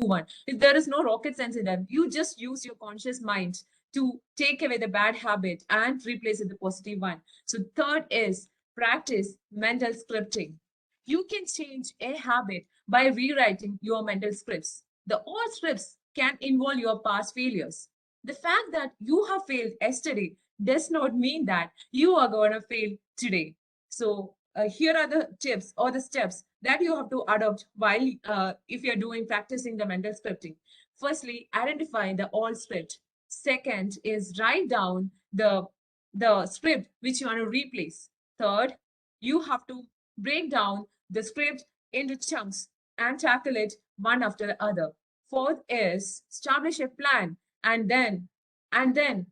one. There is no rocket science in that. You just use your conscious mind to take away the bad habit and replace it with the positive one. So third is practice mental scripting. You can change a habit by rewriting your mental scripts. The old scripts can involve your past failures. The fact that you have failed yesterday does not mean that you are going to fail today. So here are the tips or the steps that you have to adopt while if you're doing practicing the mental scripting. Firstly, identify the old script. Second is write down the script which you want to replace. Third, you have to break down the script into chunks and tackle it one after the other. Fourth is establish a plan and then and then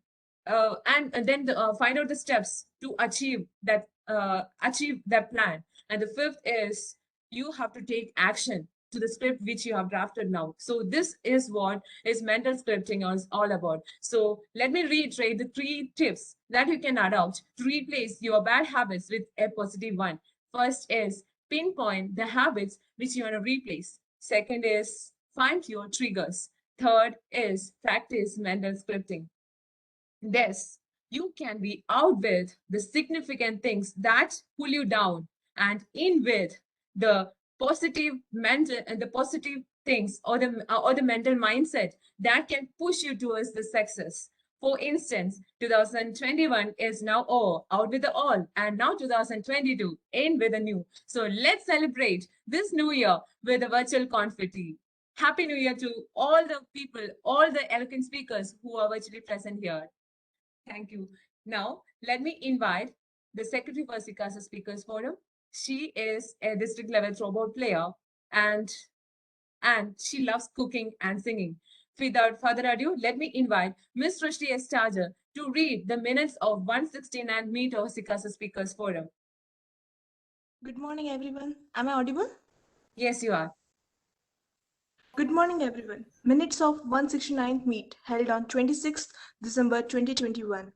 find out the steps to achieve that plan. And the fifth is you have to take action to the script which you have drafted now. So this is what is mental scripting is all about. So let me reiterate the 3 tips that you can adopt to replace your bad habits with a positive one. First is pinpoint the habits which you want to replace. Second is find your triggers. Third is practice mental scripting. Thus, you can be out with the significant things that pull you down and in with the positive mental and the positive things or the mental mindset that can push you towards the success. For instance, 2021 is now out with the all, and now 2022 in with the new. So let's celebrate this new year with a virtual confetti. Happy New Year to all the people, all the eloquent speakers who are virtually present here. Thank you. Now, let me invite the Secretary for Sikasa Speakers Forum. She is a district level throwboat player and she loves cooking and singing. Without further ado, let me invite Ms. Rushdi Estaja to read the minutes of 169th meet of Sikasa Speakers Forum. Good morning, everyone. Am I audible? Yes, you are. Good morning, everyone. Minutes of 169th meet held on 26th December 2021.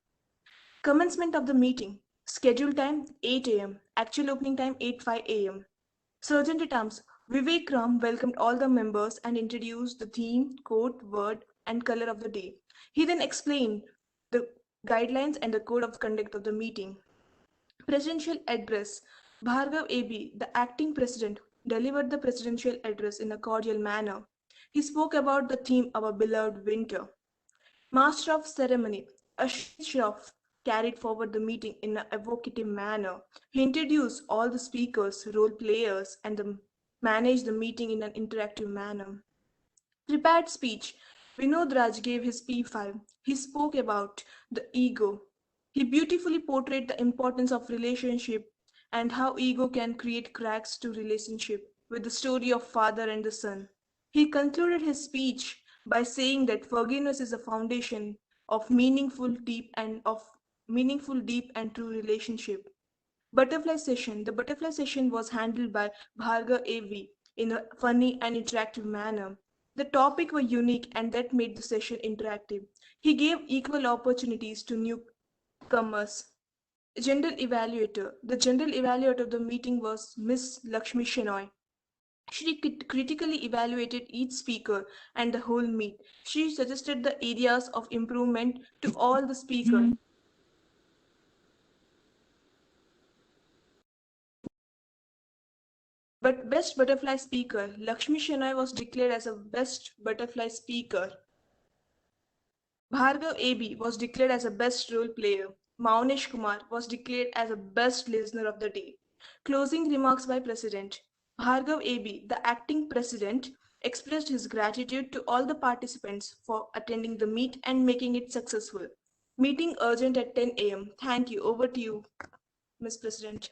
Commencement of the meeting. Schedule time 8 a.m. Actual opening time 8:05 a.m. Sergeant at Arms Vivek Ram welcomed all the members and introduced the theme, quote, word, and color of the day. He then explained the guidelines and the code of conduct of the meeting. Presidential address. Bhargav AB, the acting president, delivered the presidential address in a cordial manner. He spoke about the theme Our Beloved Winter. Master of Ceremony, Ashit Shroff, carried forward the meeting in an evocative manner. He introduced all the speakers, role players, and managed the meeting in an interactive manner. Prepared speech. Vinod Raj gave his P5. He spoke about the ego. He beautifully portrayed the importance of relationship and how ego can create cracks to relationship with the story of father and the son. He concluded his speech by saying that forgiveness is a foundation of meaningful, deep and true relationship. Butterfly session. The butterfly session was handled by Bhargav AV in a funny and interactive manner. The topic were unique and that made the session interactive. He gave equal opportunities to newcomers. General evaluator. The general evaluator of the meeting was Miss Lakshmi Shenoy. She critically evaluated each speaker and the whole meet. She suggested the areas of improvement to all the speakers. But Best Butterfly Speaker, Lakshmi Shenoy was declared as a Best Butterfly Speaker. Bhargav AB was declared as a Best Role Player. Maunesh Kumar was declared as a Best Listener of the Day. Closing remarks by President. Bhargav AB, the acting president, expressed his gratitude to all the participants for attending the meet and making it successful. Meeting urgent at 10 a.m. Thank you. Over to you, Ms. President.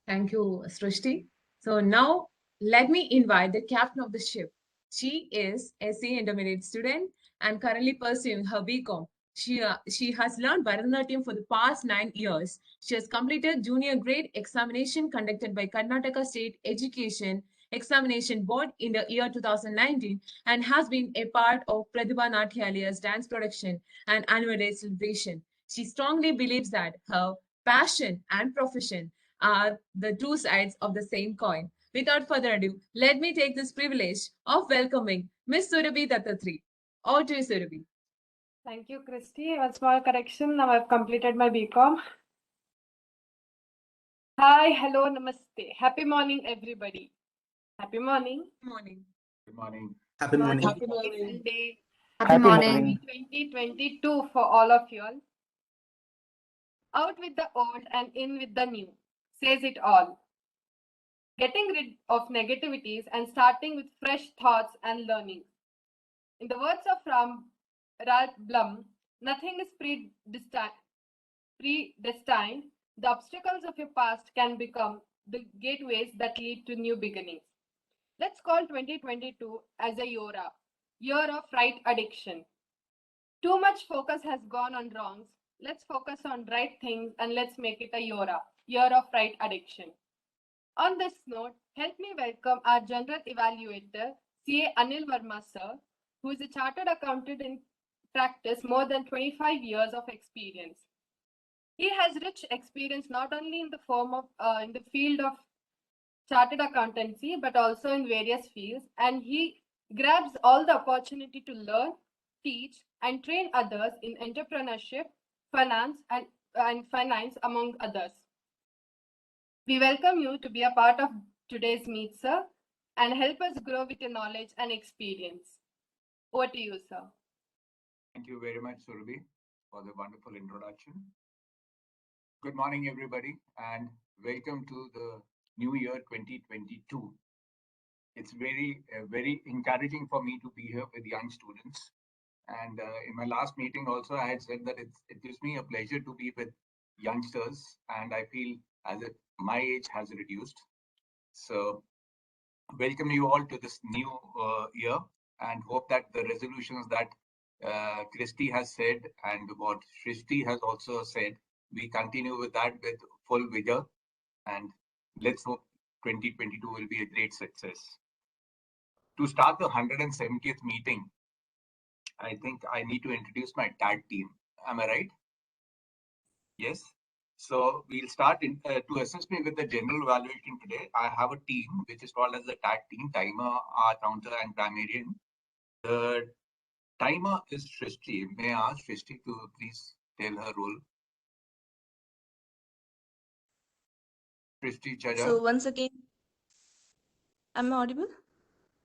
Thank you, Srushti. So now let me invite the captain of the ship. She is a SC intermediate student and currently pursuing her BCom. She has learned Bharatanatyam for the past 9 years. She has completed junior grade examination conducted by Karnataka State Education Examination Board in the year 2019 and has been a part of Pratibha Natyalya's dance production and annual day celebration. She strongly believes that her passion and profession are the two sides of the same coin. Without further ado, let me take this privilege of welcoming Miss Surabhi Dattatri. All to you, Surabhi. Thank you, Christy. One small correction. Now I've completed my BCom. Hi, hello, namaste. Happy morning, everybody. Happy morning. Good morning. Good morning. Happy morning. Happy Sunday. Happy Happy 2022 for all of you all. Out with the old and in with the new, says it all. Getting rid of negativities and starting with fresh thoughts and learning. In the words of Ralph Blum, nothing is predestined. The obstacles of your past can become the gateways that lead to new beginnings. Let's call 2022 as a year of right addiction. Too much focus has gone on wrongs. Let's focus on right things and let's make it a year of right addiction. On this note, help me welcome our General Evaluator, CA Anil Verma sir, who is a chartered accountant in practice, more than 25 years of experience. He has rich experience not only in the field of chartered accountancy, but also in various fields, and he grabs all the opportunity to learn, teach, and train others in entrepreneurship, finance, and finance, among others. We welcome you to be a part of today's meet, sir, and help us grow with your knowledge and experience. Over to you, sir. Thank you very much, Surabhi, for the wonderful introduction. Good morning, everybody, and welcome to the new year 2022. It's very encouraging for me to be here with young students. And in my last meeting also, I had said that it gives me a pleasure to be with youngsters, and I feel as if my age has reduced. So welcome you all to this new year, and hope that the resolutions that Christy has said and what Shrishti has also said, we continue with that with full vigor, and let's hope 2022 will be a great success. To start the 170th meeting, I think I need to introduce my tag team. Am I right? Yes. So we'll start to assist me with the general evaluation today. I have a team which is called as the tag team, timer, counter, and grammarian. The timer is Shrishti. May I ask Shrishti to please tell her role? Shrishti Chaja. So once again, am I audible?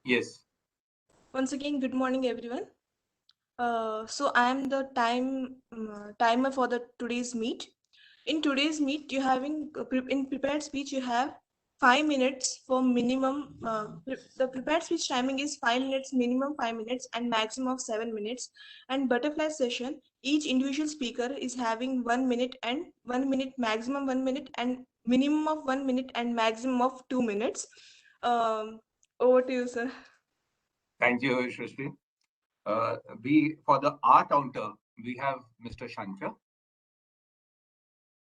Yes. Once again, good morning, everyone. So I am the timer for the today's meet. In today's meet, you having in prepared speech you have 5 minutes for minimum. The prepared speech timing is 5 minutes, minimum 5 minutes, and maximum of 7 minutes. And butterfly session, each individual speaker is having 1 minute and 1 minute, maximum 1 minute, and minimum of 1 minute and maximum of 2 minutes. Over to you, sir. Thank you, Shrishti. For the R counter, we have Mr. Shankar.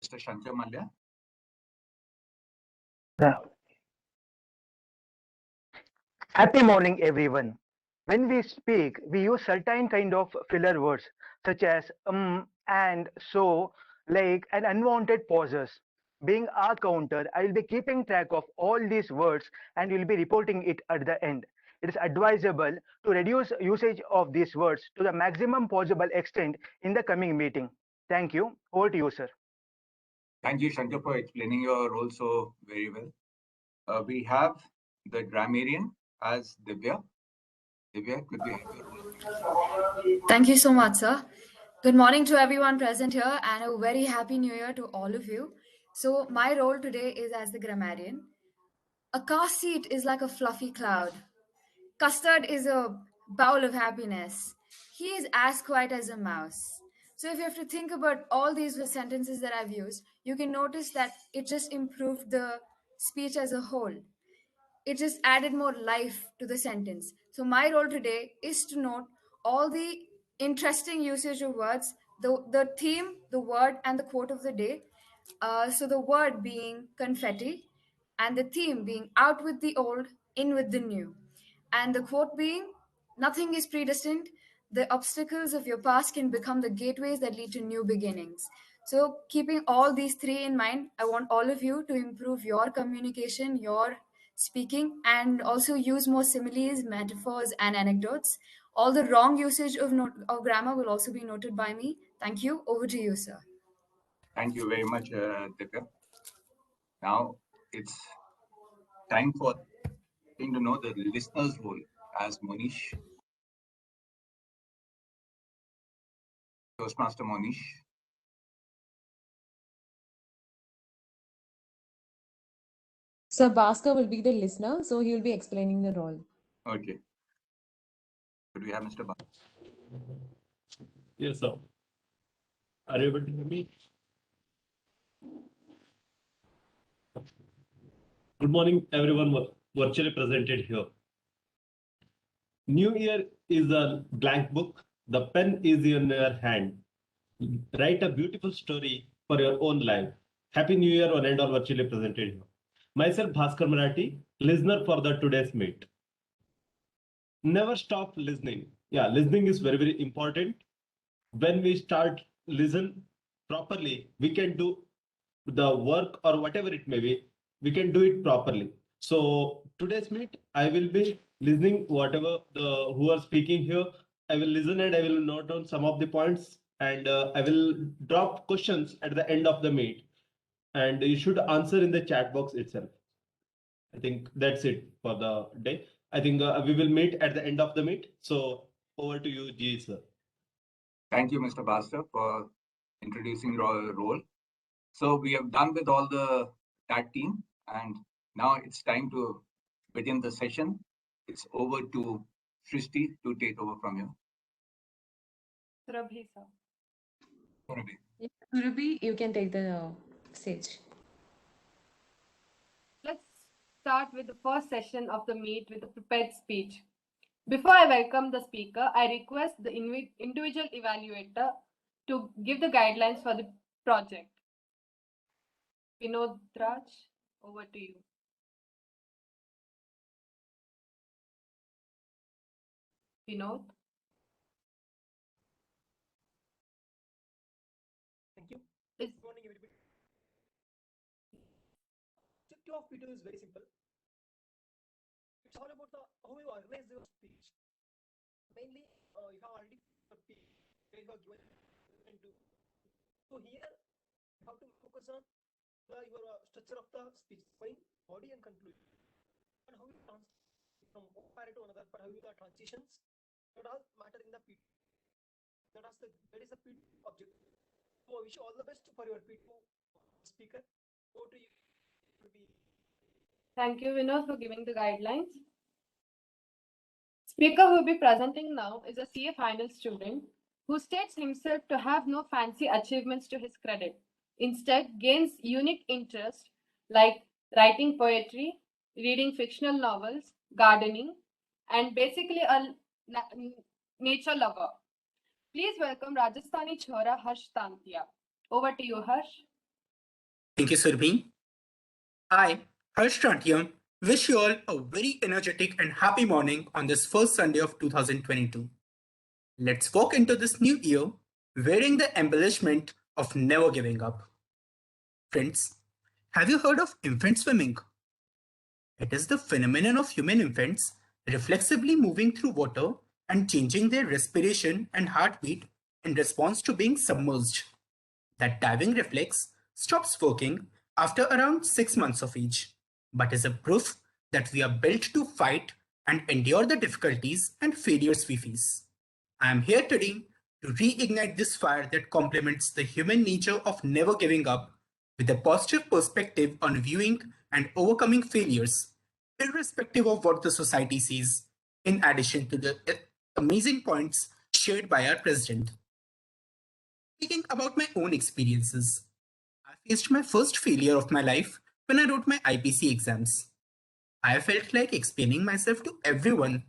Mr. Shankar Malya. Happy morning, everyone. When we speak, we use certain kind of filler words such as and, so, like, and unwanted pauses. Being our counter, I will be keeping track of all these words and will be reporting it at the end. It is advisable to reduce usage of these words to the maximum possible extent in the coming meeting. Thank you. Over to you, sir. Thank you, Shankar, for explaining your role so very well. We have the grammarian as Divya. Divya, could you have your role? Thank you so much, sir. Good morning to everyone present here and a very happy new year to all of you. So my role today is as the grammarian. A car seat is like a fluffy cloud. Custard is a bowl of happiness. He is as quiet as a mouse. So if you have to think about all these sentences that I've used, you can notice that it just improved the speech as a whole. It just added more life to the sentence. So my role today is to note all the interesting usage of words, the theme, the word, and the quote of the day. So the word being confetti, and the theme being out with the old, in with the new, and the quote being nothing is predestined. The obstacles of your past can become the gateways that lead to new beginnings. So keeping all these three in mind, I want all of you to improve your communication, your speaking, and also use more similes, metaphors, and anecdotes. All the wrong usage of grammar will also be noted by me. Thank you. Over to you, sir. Thank you very much, Dipya. Now it's time for getting to know the listener's role as Monish, Toastmaster Monish. So Bhaskar will be the listener, so he will be explaining the role. Okay. Could we have Mr. Bhaskar? Yes, sir. Are you able to hear me? Good morning, everyone virtually presented here. New Year is a blank book. The pen is in your hand. Write a beautiful story for your own life. Happy New Year, one and all virtually presented here. Myself, Bhaskar Marathi, listener for the today's meet. Never stop listening. Yeah, listening is very, very important. When we start listen properly, we can do the work or whatever it may be, we can do it properly. So today's meet, I will be listening whatever the who are speaking here. I will listen and I will note down some of the points, and I will drop questions at the end of the meet, and you should answer in the chat box itself. I think that's it for the day. I think we will meet at the end of the meet. So over to you, G, sir. Thank you, Mr. Bhaskar, for introducing your role. So we have done with all the tag team, and now it's time to begin the session. It's over to Shrishti to take over from you. Surabhi, sir. Surabhi. Surabhi, you can take the stage. Let's start with the first session of the meet with a prepared speech. Before I welcome the speaker, I request the individual evaluator to give the guidelines for the project. Vinod Raj, over to you. Vinod. Thank you. Is Good morning, everybody. Objective of video is very simple. It's all about how you organize your speech. Mainly, you have already speech where you are given and do. So here, you have to focus on your structure of the speech, point, body, and conclusion, and how you transition from one part to another. But how you the transitions that all matter in the P. That is the P objective. So I wish you all the best for your P2 speaker. Go to you. Thank you, Vinod, for giving the guidelines. Speaker who will be presenting now is a CA final student who states himself to have no fancy achievements to his credit. Instead, gains unique interests like writing poetry, reading fictional novels, gardening, and basically a nature lover. Please welcome Rajasthani Chhora Harsh Tantia. Over to you, Harsh. Thank you, Surabhi. I, Harsh Tantia, wish you all a very energetic and happy morning on this first Sunday of 2022. Let's walk into this new year wearing the embellishment of never giving up. Friends, have you heard of infant swimming? It is the phenomenon of human infants reflexively moving through water and changing their respiration and heartbeat in response to being submerged. That diving reflex stops working after around 6 months of age, but is a proof that we are built to fight and endure the difficulties and failures we face. I am here today to reignite this fire that complements the human nature of never giving up with a positive perspective on viewing and overcoming failures, irrespective of what the society sees, in addition to the amazing points shared by our president. Speaking about my own experiences, I faced my first failure of my life when I wrote my IPC exams. I felt like explaining myself to everyone,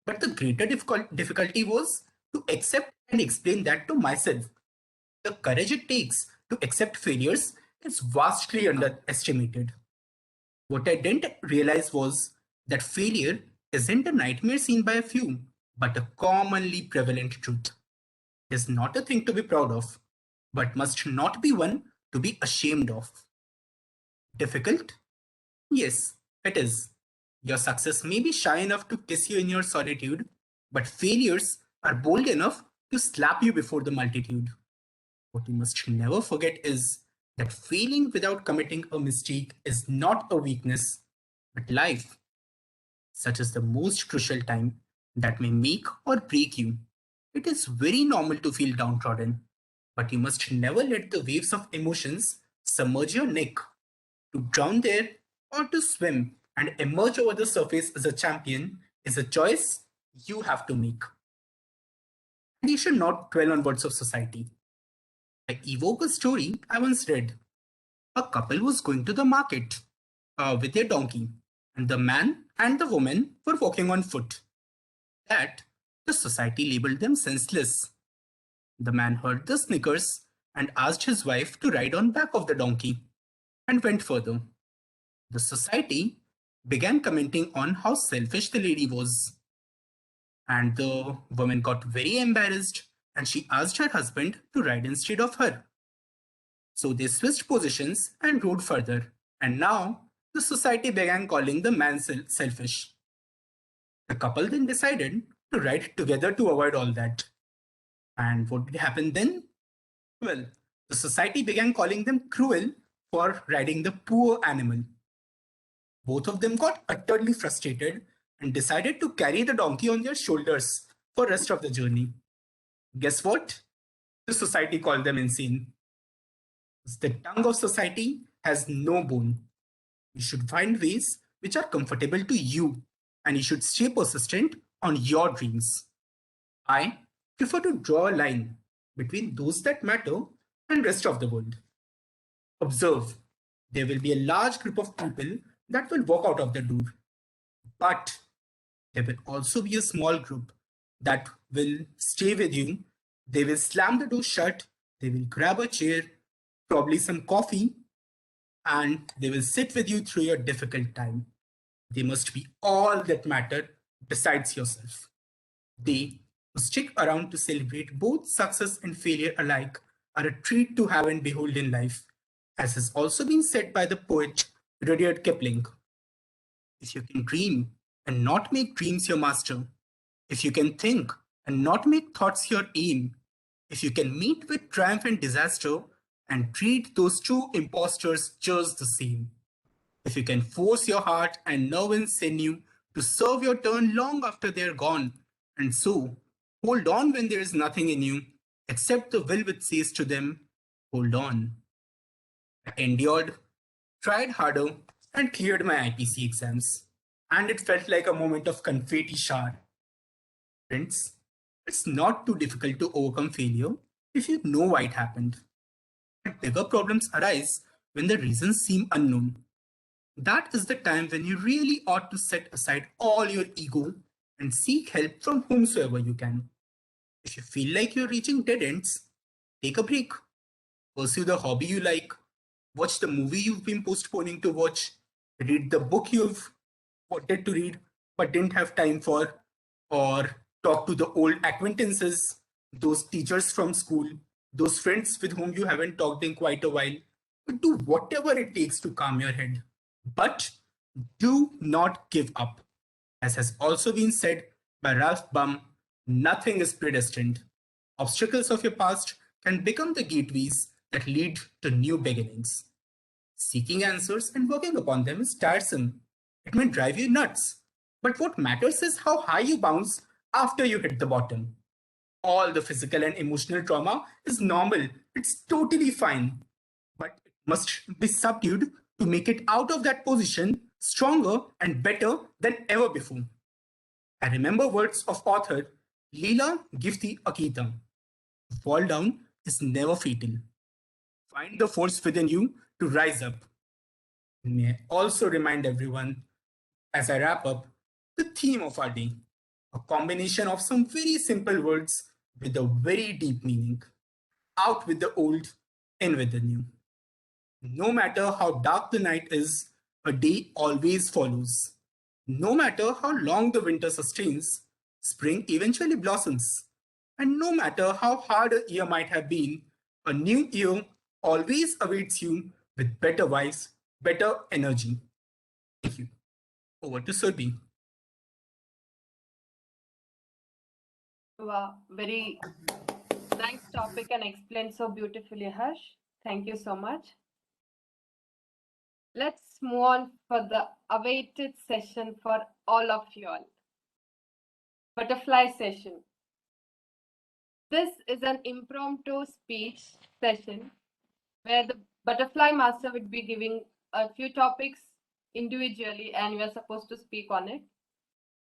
but the greater difficulty was to accept and explain that to myself. The courage it takes to accept failures is vastly underestimated. What I didn't realize was that failure isn't a nightmare seen by a few, but a commonly prevalent truth. It is not a thing to be proud of, but must not be one to be ashamed of. Difficult? Yes, it is. Your success may be shy enough to kiss you in your solitude, but failures are bold enough to slap you before the multitude. What you must never forget is that failing without committing a mistake is not a weakness, but life. Such is the most crucial time that may make or break you. It is very normal to feel downtrodden, but you must never let the waves of emotions submerge your neck. To drown there or to swim and emerge over the surface as a champion is a choice you have to make. And you should not dwell on words of society. I evoke a story I once read. A couple was going to the market with their donkey, and the man and the woman were walking on foot. That the society labeled them senseless. The man heard the snickers and asked his wife to ride on back of the donkey and went further. The society began commenting on how selfish the lady was. And the woman got very embarrassed and she asked her husband to ride instead of her. So they switched positions and rode further. And now the society began calling the man selfish. The couple then decided to ride together to avoid all that. And what did happen then? Well, the society began calling them cruel for riding the poor animal. Both of them got utterly frustrated and decided to carry the donkey on their shoulders for the rest of the journey. Guess what? The society called them insane. The tongue of society has no bone. You should find ways which are comfortable to you, and you should stay persistent on your dreams. I prefer to draw a line between those that matter and rest of the world. Observe, there will be a large group of people that will walk out of the door. But there will also be a small group that will stay with you. They will slam the door shut, they will grab a chair, probably some coffee, and they will sit with you through your difficult time. They must be all that matter besides yourself. They who stick around to celebrate both success and failure alike are a treat to have and behold in life, as has also been said by the poet Rudyard Kipling. If you can dream and not make dreams your master, if you can think and not make thoughts your aim, if you can meet with triumph and disaster and treat those two impostors just the same, if you can force your heart and nerve and sinew to serve your turn long after they're gone, and so hold on when there is nothing in you except the will which says to them, hold on. I endured, tried harder, and cleared my IPC exams. And it felt like a moment of confetti shower. Friends, it's not too difficult to overcome failure if you know why it happened. But bigger problems arise when the reasons seem unknown. That is the time when you really ought to set aside all your ego and seek help from whomsoever you can. If you feel like you're reaching dead ends, take a break. Pursue the hobby you like. Watch the movie you've been postponing to watch. Read the book you've wanted to read but didn't have time for. Or talk to the old acquaintances, those teachers from school, those friends with whom you haven't talked in quite a while. Do whatever it takes to calm your head. But do not give up. As has also been said by Ralph Bum, nothing is predestined. Obstacles of your past can become the gateways that lead to new beginnings. Seeking answers and working upon them is tiresome. It may drive you nuts. But what matters is how high you bounce after you hit the bottom. All the physical and emotional trauma is normal. It's totally fine. But it must be subdued to make it out of that position stronger and better than ever before. I remember words of author Leela Gifty Akita. Fall down is never fatal. Find the force within you to rise up. May I also remind everyone, as I wrap up, the theme of our day, a combination of some very simple words with a very deep meaning. Out with the old, in with the new. No matter how dark the night is, a day always follows. No matter how long the winter sustains, spring eventually blossoms. And no matter how hard a year might have been, a new year always awaits you with better vibes, better energy. Thank you. Over to Surbhi. Wow, very nice topic and explained so beautifully, Harsh. Thank you so much. Let's move on for the awaited session for all of you all. Butterfly session. This is an impromptu speech session where the butterfly master would be giving a few topics individually and we are supposed to speak on it.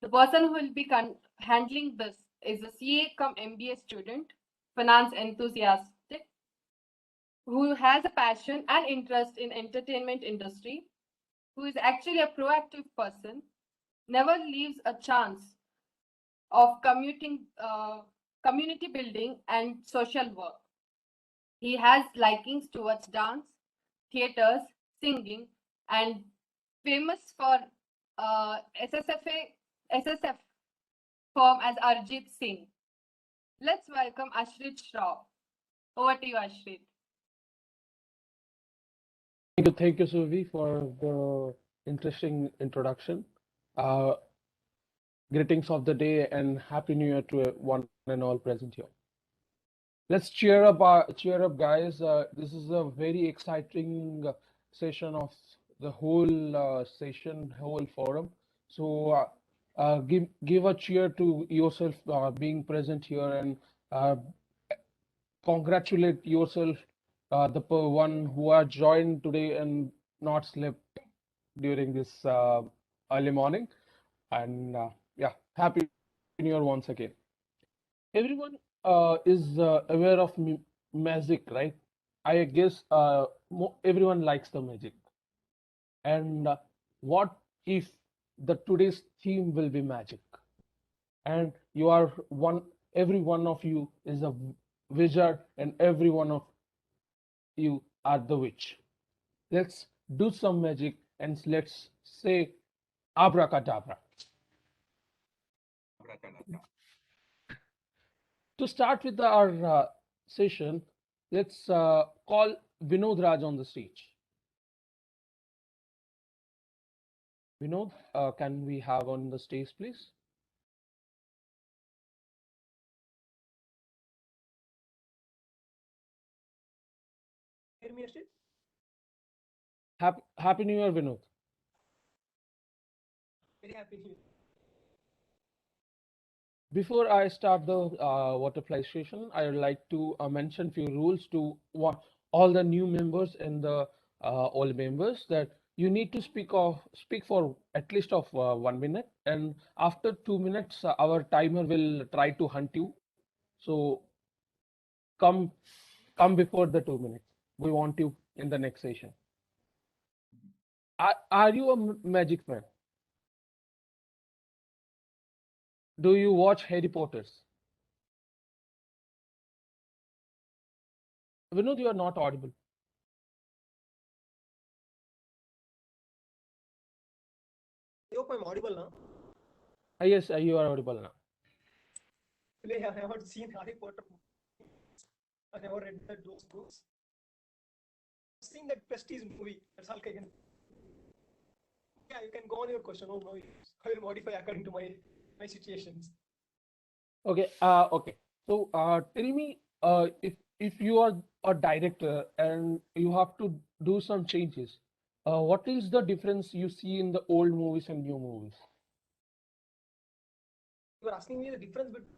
The person who will be handling this is a CA cum MBA student, finance enthusiastic, who has a passion and interest in entertainment industry, who is actually a proactive person, never leaves a chance of community building and social work. He has likings towards dance, theaters, singing, and famous for SSF form as Arjit Singh. Let's welcome Ashrit Shroff. Over to you, Ashrit. Thank you, Suvi, for the interesting introduction. Greetings of the day and Happy New Year to one and all present here. Let's cheer up, guys. This is a very exciting session of the whole session, whole forum. So give a cheer to yourself being present here and congratulate yourself, the one who are joined today and not slept during this early morning. And yeah, Happy New Year once again. Everyone is aware of magic, right? I guess everyone likes the magic. And what if the today's theme will be magic? And you are every one of you is a wizard, and every one of you are the witch. Let's do some magic and let's say abracadabra. To start with our session, let's call Vinod Raj on the stage. Vinod, can we have on the stage, please? Hear me, Ashrit? Happy New Year, Vinod. Very happy New Year. Before I start the butterfly session, I would like to mention few rules to all the new members and the old members, that you need to speak for at least of 1 minute, and after 2 minutes our timer will try to hunt you. So come before the 2 minutes. We want you in the next session. Are you a magic fan? Do you watch Harry Potters? Vinod, you are not audible. I hope I'm audible now. Yes, you are audible now. Today I haven't seen Harry Potter. I never read those books. I've seen that Prestige movie. That's all I can. Yeah, you can go on your question. Oh no, I will modify according to my situations. Okay. Okay. So tell me, if you are a director and you have to do some changes, what is the difference you see in the old movies and new movies? You are asking me the difference between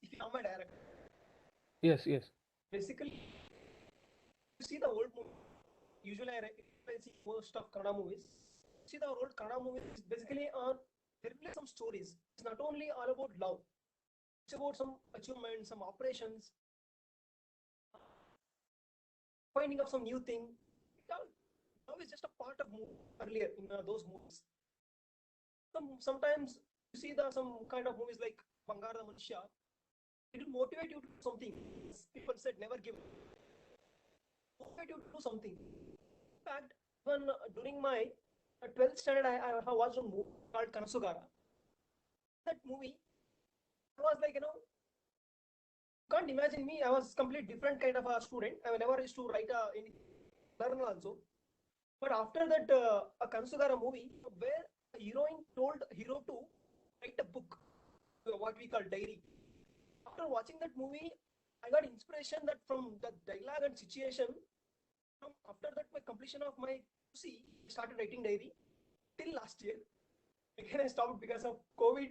if I'm a director. Yes, yes. Basically, you see the old movie. Usually, I see most of Kannada movies. See the old Kannada movies is basically on. There will be some stories. It's not only all about love. It's about some achievements, some operations, finding out some new thing. Love is just a part of earlier in those movies. Sometimes you see some kind of movies like Bangara Manushya. It will motivate you to do something. People said never give up. Motivate you to do something. In fact, when during my 12th standard, I watched a movie called Kanasugara. That movie was like, can't imagine me. I was completely different kind of a student. I never used to write any learn also. But after that, a Kanasugara movie, where the heroine told hero to write a book, what we call diary. After watching that movie, I got inspiration that from the dialogue and situation. After that, my completion of my UC, I started writing diary till last year. Again, I stopped because of COVID,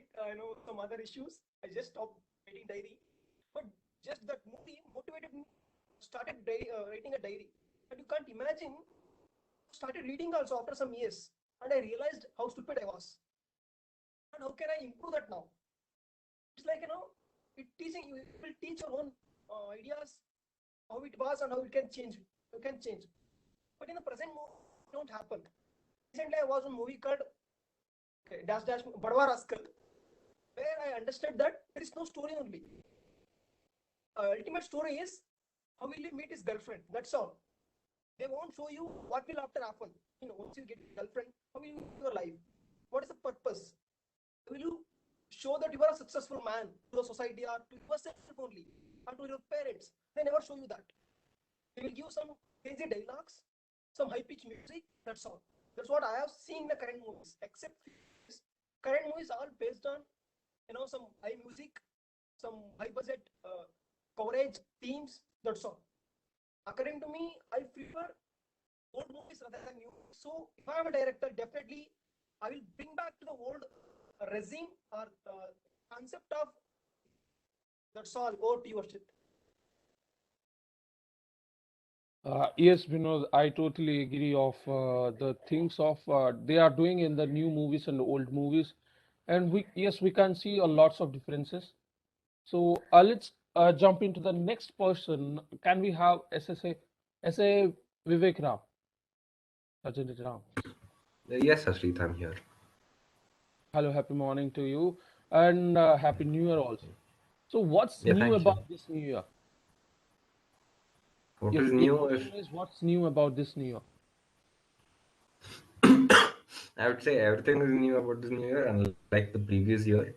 some other issues. I just stopped writing diary. But just that movie motivated me to started writing a diary. And you can't imagine, started reading also after some years. And I realized how stupid I was. And how can I improve that now? It's like, it will teach your own ideas, how it was and how it can change. You can change. But in the present moment, it don't happen. Recently, I was on a movie called Dash Dash Badwa Rascal, where I understood that there is no story only. Ultimate story is how will you meet his girlfriend? That's all. They won't show you what will after happen. Once you get a girlfriend, how will you live your life? What is the purpose? Will you show that you are a successful man to the society or to yourself only, or to your parents? They never show you that. They will give some crazy dialogues, some high-pitched music. That's all. That's what I have seen in the current movies. Except current movies are based on, some high music, some high-budget coverage themes. That's all. According to me, I prefer old movies rather than new. So if I am a director, definitely I will bring back to the old regime or concept of. That's all. Over to your shit. Yes, Vinod, I totally agree of the things of they are doing in the new movies and the old movies, and we can see a lots of differences. So let's jump into the next person. Can we have SA Vivek Ram? Ajay Ram. Yes, Ashrit, I'm here. Hello, happy morning to you, and happy New Year also. So what's Yeah, new thank you. about this New Year? What If is the new? question is what's new about this New Year? I would say everything is new about this new year, unlike the previous year.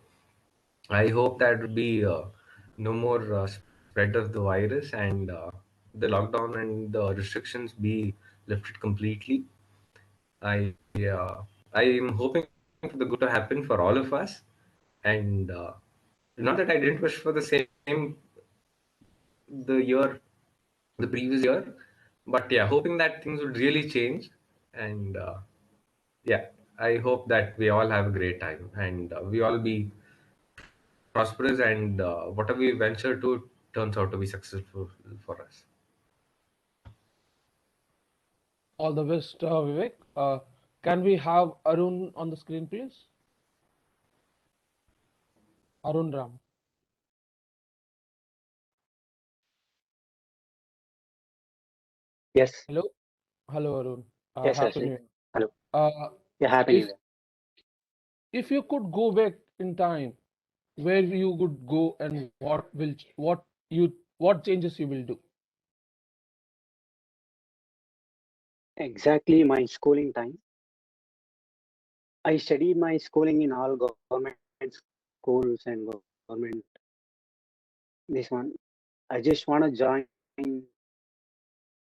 I hope that would be no more spread of the virus and the lockdown and the restrictions be lifted completely. I I am hoping for the good to happen for all of us, and not that I didn't wish for the same the previous year, but yeah, hoping that things would really change and. Yeah, I hope that we all have a great time and we all be prosperous and whatever we venture to turns out to be successful for us. All the best, Vivek. Can we have Arun on the screen, please? Arun Ram. Yes, Hello, hello, Arun. yes, Happy Ashrik. New Year. Hello. Uh, Yeah, happy New if Year. if you could go back in time, where you would go and what changes you will do? Exactly my schooling time. I studied my schooling in all government schools and government. This one, I just want to join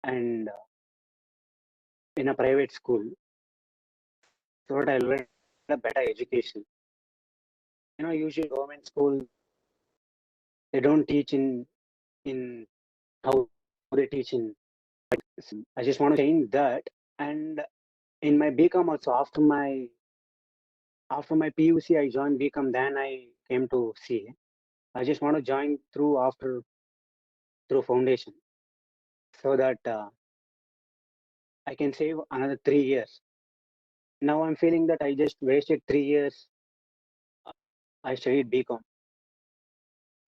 and in a private school so that I'll get a better education. Usually government school they don't teach in how they teach in. I just want to change that. And in my BCom also after my PUC I joined BCom. Then I came to CA. I just want to join through foundation so that I can save another 3 years. Now I'm feeling that I just wasted 3 years. I studied BCom.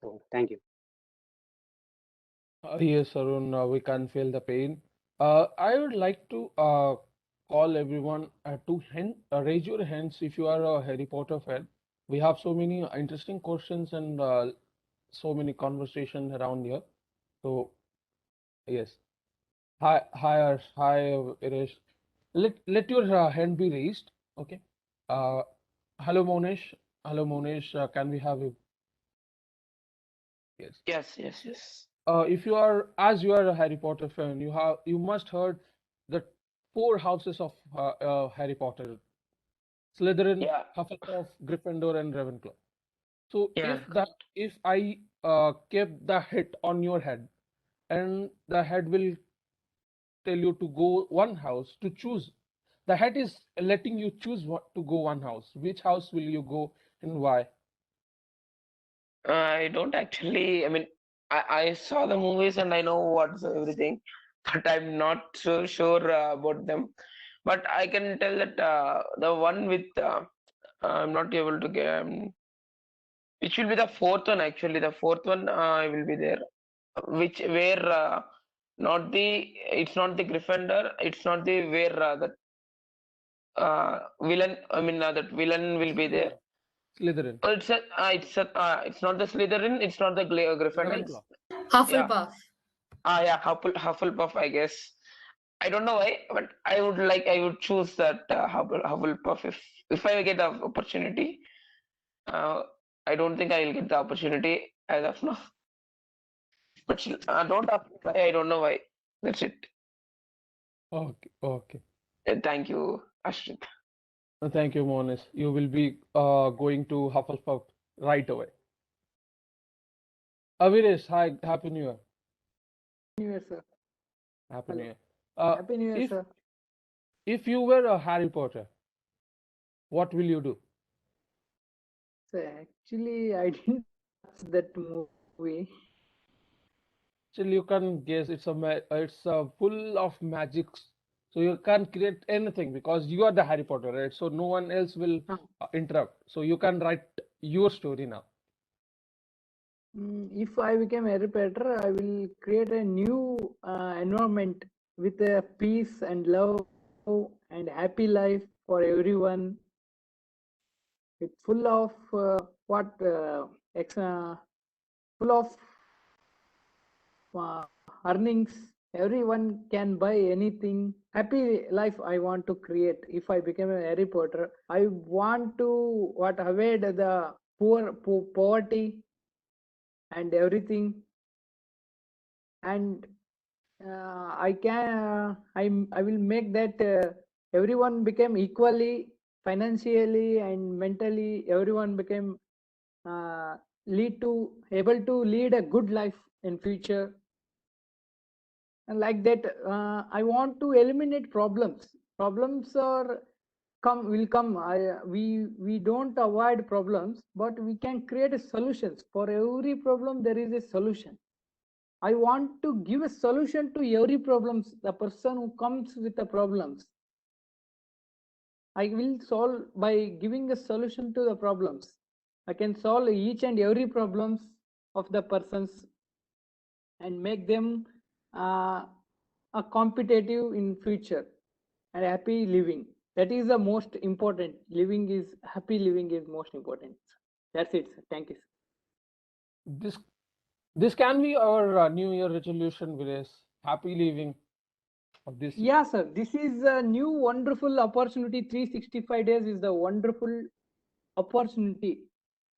So thank you. Yes, Arun, we can feel the pain. I would like to call everyone to raise your hands if you are a Harry Potter fan. We have so many interesting questions and so many conversations around here. So yes, hi, hi, Irish. Let your hand be raised. Okay. Uh, hello, Monesh. Hello, Monesh. Can we have you? Yes. Yes. If you are, as you are a Harry Potter fan, you must heard the four houses of Harry Potter. Slytherin, Yeah, Hufflepuff, Gryffindor, and Ravenclaw. So yeah, if I kept the hit on your head, and the head will tell you to go one house to choose. The head is letting you choose what to go one house. Which house will you go and why? I don't actually. I mean, I saw the movies and I know what's everything, but I'm not so sure about them. But I can tell that the one with I'm not able to get. Which will be the fourth one actually? The fourth one will be there. Which where not the it's not the Gryffindor. It's not the where the villain. I mean that villain will be there. Slytherin. Oh, it's not the Slytherin. It's not the Gryffindor. Ravenclaw. Yeah. Hufflepuff. Yeah, Hufflepuff, I guess. I don't know why, but I would choose that Hufflepuff if I get the opportunity. Uh, I don't think I will get the opportunity as of now. But don't ask me why. I don't know why. That's it. Okay, okay. Thank you, Ashrit. Thank you, Monis. You will be going to Hufflepuff right away. Aviresh, hi, Happy New Year. New Year, sir. Happy Hello. New Year. Uh, Happy New Year, if sir. if you were a Harry Potter, what will you do? So actually, I didn't watch that movie. Still, you can guess it's full of magics. So you can't create anything because you are the Harry Potter, right? So no one else will interrupt. So you can write your story now. If I became Harry Potter, I will create a new environment with a peace and love and happy life for everyone. It's full of full of earnings. Everyone can buy anything. Happy life I want to create. If I become a Harry Potter, I want to avoid the poverty and everything. And I will make that everyone become equally financially and mentally. Everyone became able to lead a good life in future. And like that, I want to eliminate problems. Problems will come. We don't avoid problems, but we can create solutions. For every problem, there is a solution. I want to give a solution to every problems. The person who comes with the problems, I will solve by giving a solution to the problems. I can solve each and every problems of the persons and make them a competitive in future and happy living. That is the most important. Happy living is most important. That's it, sir. Thank you, sir. This can be our New Year resolution, Viresh. Happy living of this. Yeah, sir. This is a new wonderful opportunity. 365 days is the wonderful opportunity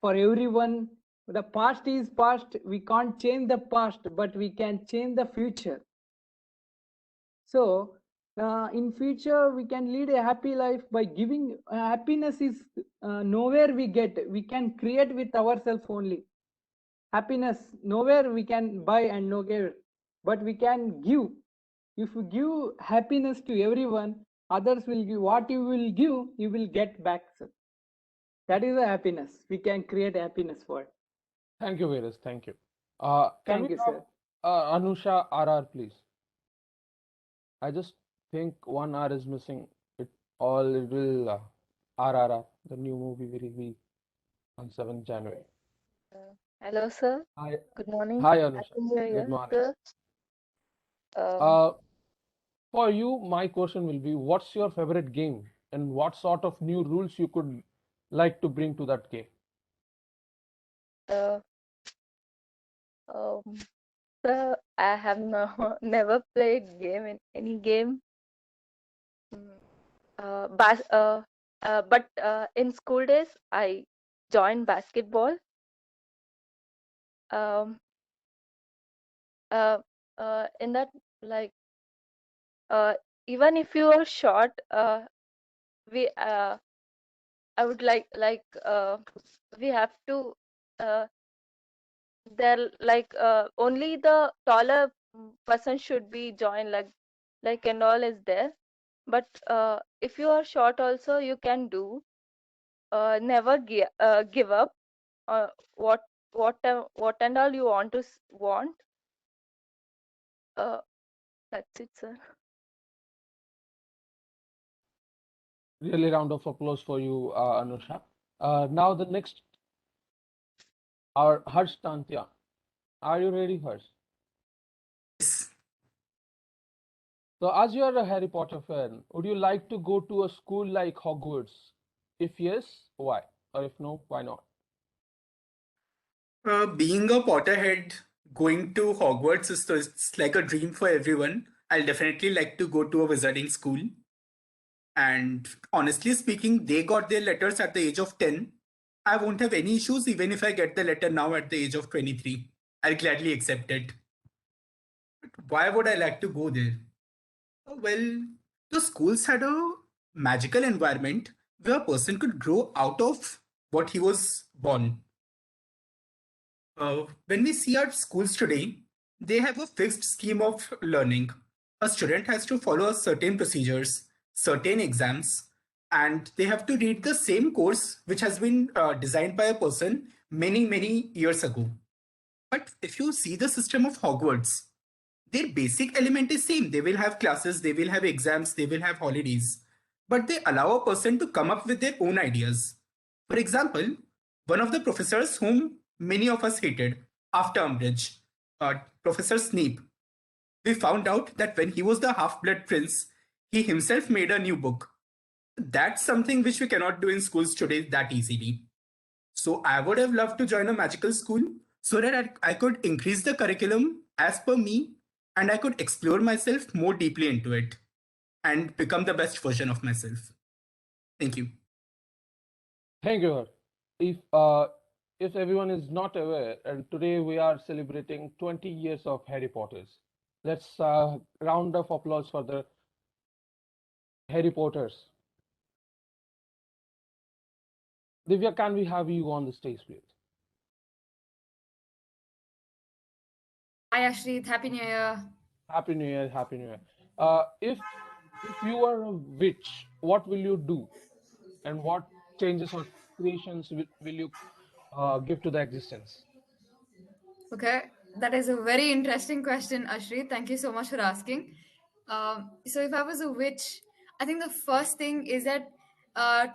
for everyone. The past is past. We can't change the past, but we can change the future. So in future, we can lead a happy life by giving. Happiness is nowhere we get. We can create with ourselves only. Happiness nowhere we can buy and nowhere, but we can give. If you give happiness to everyone, others will give. What you will give, you will get back, sir. That is a happiness. We can create happiness for it. Thank you, Viresh. Thank you. Can Thank we you, have sir. Anusha RR, please? I just think one R is missing. It will RRR, the new movie will be on 7th January. Hello, sir. Hi. Good morning. Hi, Anusha. Happy New Year, Good morning. sir. For you, my question will be, what's your favorite game and what sort of new rules you could like to bring to that game? Uh, Sir, I have never played game in any game. But in school days, I joined basketball. In that, like, even if you are short, we I would we have to there only the taller person should be joined, and all is there. But if you are short also, you can do. Never give up. What what and all you want to want. Uh, that's it, sir. Really round of applause for you, Anusha. Now the next, our Harsh Tantia. Are you ready, Harsh? So, as you are a Harry Potter fan, would you like to go to a school like Hogwarts? If yes, why? Or if no, why not? Being a Potterhead, going to Hogwarts is it's like a dream for everyone. I'll definitely like to go to a wizarding school. And honestly speaking, they got their letters at the age of 10. I won't have any issues even if I get the letter now at the age of 23. I'll gladly accept it. But why would I like to go there? Well, the schools had a magical environment where a person could grow out of what he was born. When we see our schools today, they have a fixed scheme of learning. A student has to follow certain procedures, certain exams, and they have to read the same course which has been designed by a person many, many years ago. But if you see the system of Hogwarts, their basic element is same. They will have classes, they will have exams, they will have holidays, but they allow a person to come up with their own ideas. For example, one of the professors whom many of us hated after Umbridge, Professor Snape, we found out that when he was the Half-Blood Prince, he himself made a new book. That's something which we cannot do in schools today that easily. So I would have loved to join a magical school so that I could increase the curriculum as per me and I could explore myself more deeply into it and become the best version of myself. Thank you. Thank you, Harsh. If everyone is not aware, and today we are celebrating 20 years of Harry Potters. Let's round of applause for the Harry Potters. Divya, can we have you on the stage, please? Hi, Ashrit. Happy New Year. Happy New Year, Happy New Year. If you are a witch, what will you do? And what changes or creations will you give to the existence? Okay, that is a very interesting question, Ashri. Thank you so much for asking. So, if I was a witch, I think the first thing is that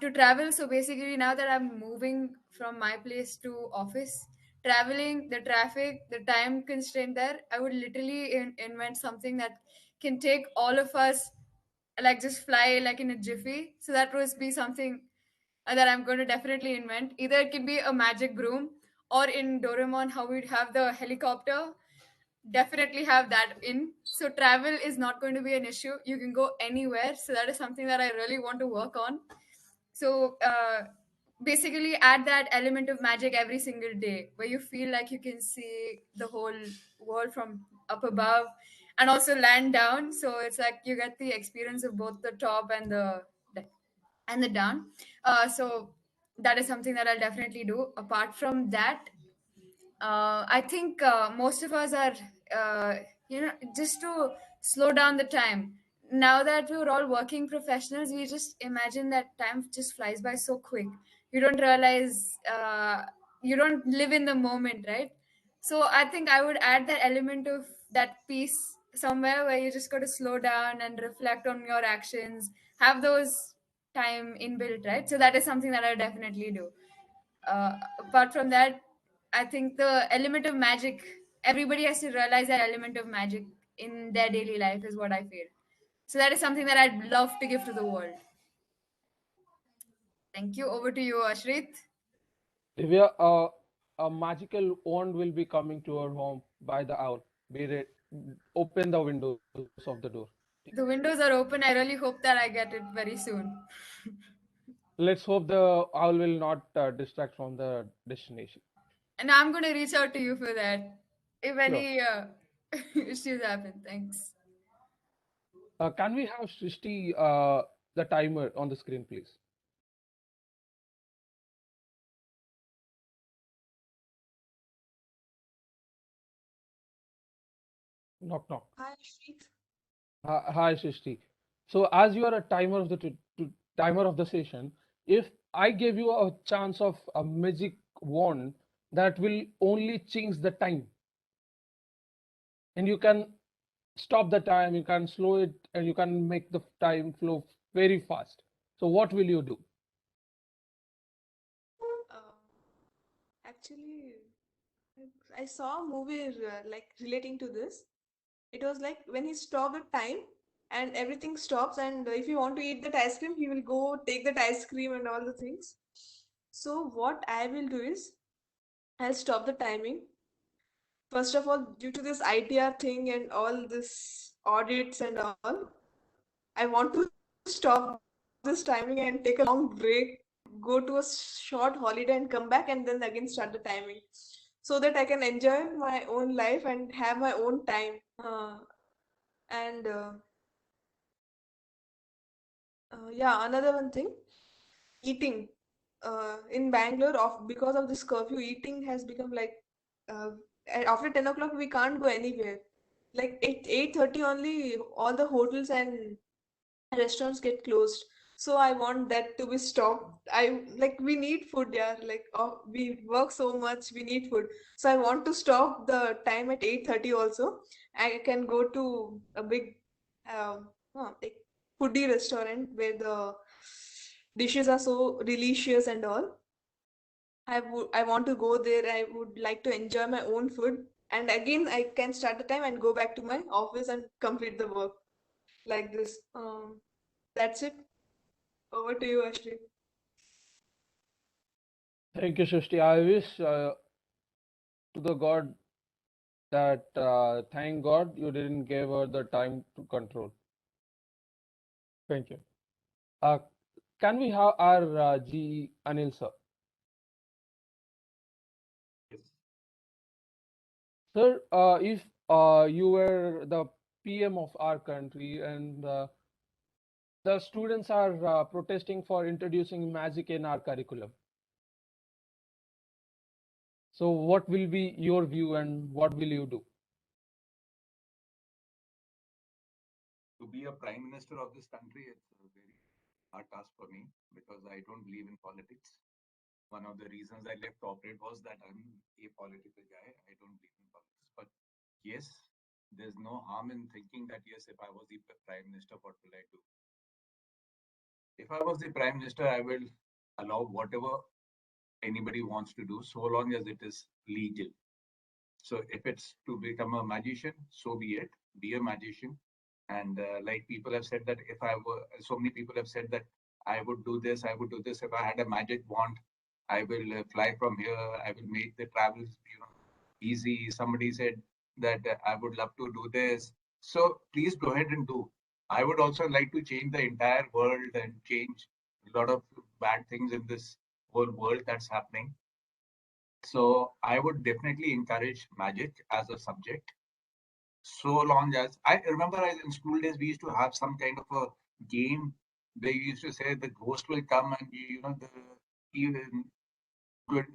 to travel. So, basically, now that I'm moving from my place to office, traveling, the traffic, the time constraint there, I would literally invent something that can take all of us, like just fly like in a jiffy. So, that would be something that I'm going to definitely invent. Either it can be a magic broom, or in Doraemon, how we'd have the helicopter. Definitely have that in. So travel is not going to be an issue. You can go anywhere. So that is something that I really want to work on. So basically, add that element of magic every single day, where you feel like you can see the whole world from up above, and also land down. So it's like you get the experience of both the top and the down. So that is something that I'll definitely do. Apart from that, I think most of us are, just to slow down the time. Now that we're all working professionals, we just imagine that time just flies by so quick. You don't realize, you don't live in the moment, right? So I think I would add that element of that piece somewhere where you just got to slow down and reflect on your actions, have those time inbuilt, right? So that is something that I definitely do. Apart from that, I think the element of magic, everybody has to realize that element of magic in their daily life is what I feel. So that is something that I'd love to give to the world. Thank you. Over to you, Ashrit. Divya, a magical wand will be coming to our home by the hour. Be ready. Open the windows of the door. The windows are open. I really hope that I get it very soon. Let's hope the owl will not distract from the destination. And I'm going to reach out to you for that if Sure. any issues happen. Thanks. Can we have Srishti, the timer on the screen, please? Knock, knock. Hi, Ashrik. Hi, Shrishti. So, as you are a timer of the timer of the session, if I gave you a chance of a magic wand that will only change the time, and you can stop the time, you can slow it, and you can make the time flow very fast. So, what will you do? Actually, I saw a movie like relating to this. It was like when he stopped the time and everything stops, and if you want to eat that ice cream, he will go take that ice cream and all the things. So what I will do is I'll stop the timing. First of all, due to this ITR thing and all this audits and all, I want to stop this timing and take a long break, go to a short holiday and come back and then again start the timing so that I can enjoy my own life and have my own time. And yeah, another one thing, eating. In Bangalore, because of this curfew, eating has become like after 10 o'clock we can't go anywhere. Like 8:30 only, all the hotels and restaurants get closed. So I want that to be stopped. We need food, yeah. Like we work so much, we need food. So I want to stop the time at 8:30 also. I can go to a big like foodie restaurant where the dishes are so delicious and all. I want to go there. I would like to enjoy my own food. And again, I can start the time and go back to my office and complete the work like this. That's it. Over to you, Ashri. Thank you, Shrishti. I wish to the God that thank God you didn't give her the time to control. Thank you. Uh, can we have our G Anil sir? Sir, if you were the PM of our country and the students are protesting for introducing magic in our curriculum, so what will be your view and what will you do? To be a prime minister of this country, it's a very hard task for me because I don't believe in politics. One of the reasons I left corporate was that I'm a political guy. I don't believe in politics. But yes, there's no harm in thinking that, yes, if I was the prime minister, what will I do? If I was the prime minister, I will allow whatever anybody wants to do so long as it is legal. So if it's to become a magician, so be it. Be a magician. And like people have said that if I were, so many people have said that I would do this, I would do this. If I had a magic wand, I will fly from here. I will make the travels, easy. Somebody said that I would love to do this. So please go ahead and do. I would also like to change the entire world and change a lot of bad things in this whole world that's happening. So I would definitely encourage magic as a subject. So long as I remember in school days, we used to have some kind of a game. They used to say the ghost will come and the even good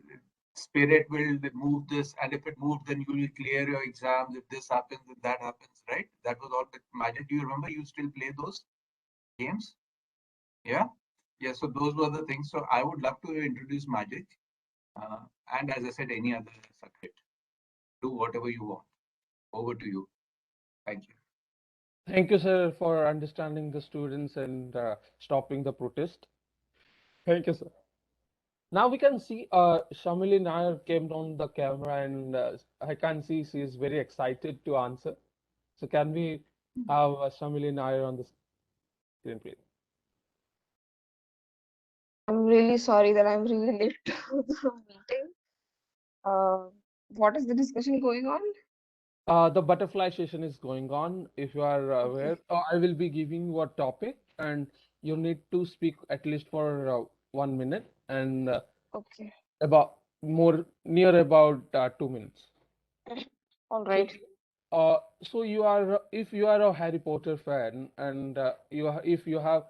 spirit will move this, and if it moves, then you will clear your exams. If this happens, then that happens, right? That was all the magic. Do you remember? You still play those games? Yeah, yeah. So those were the things. So I would love to introduce magic, and as I said, any other subject. Do whatever you want. Over to you. Thank you. Thank you, sir, for understanding the students and stopping the protest. Thank you, sir. Now we can see Shamili Nair came on the camera and I can see she is very excited to answer. So can we have Shamili Nair on the screen, please? I'm really sorry that I'm really late to the meeting. What is the discussion going on? The butterfly session is going on. If you are aware, I will be giving you a topic and you need to speak at least for 1 minute and Okay. about near about 2 minutes. All right. So you are, if you are a Harry Potter fan and if you have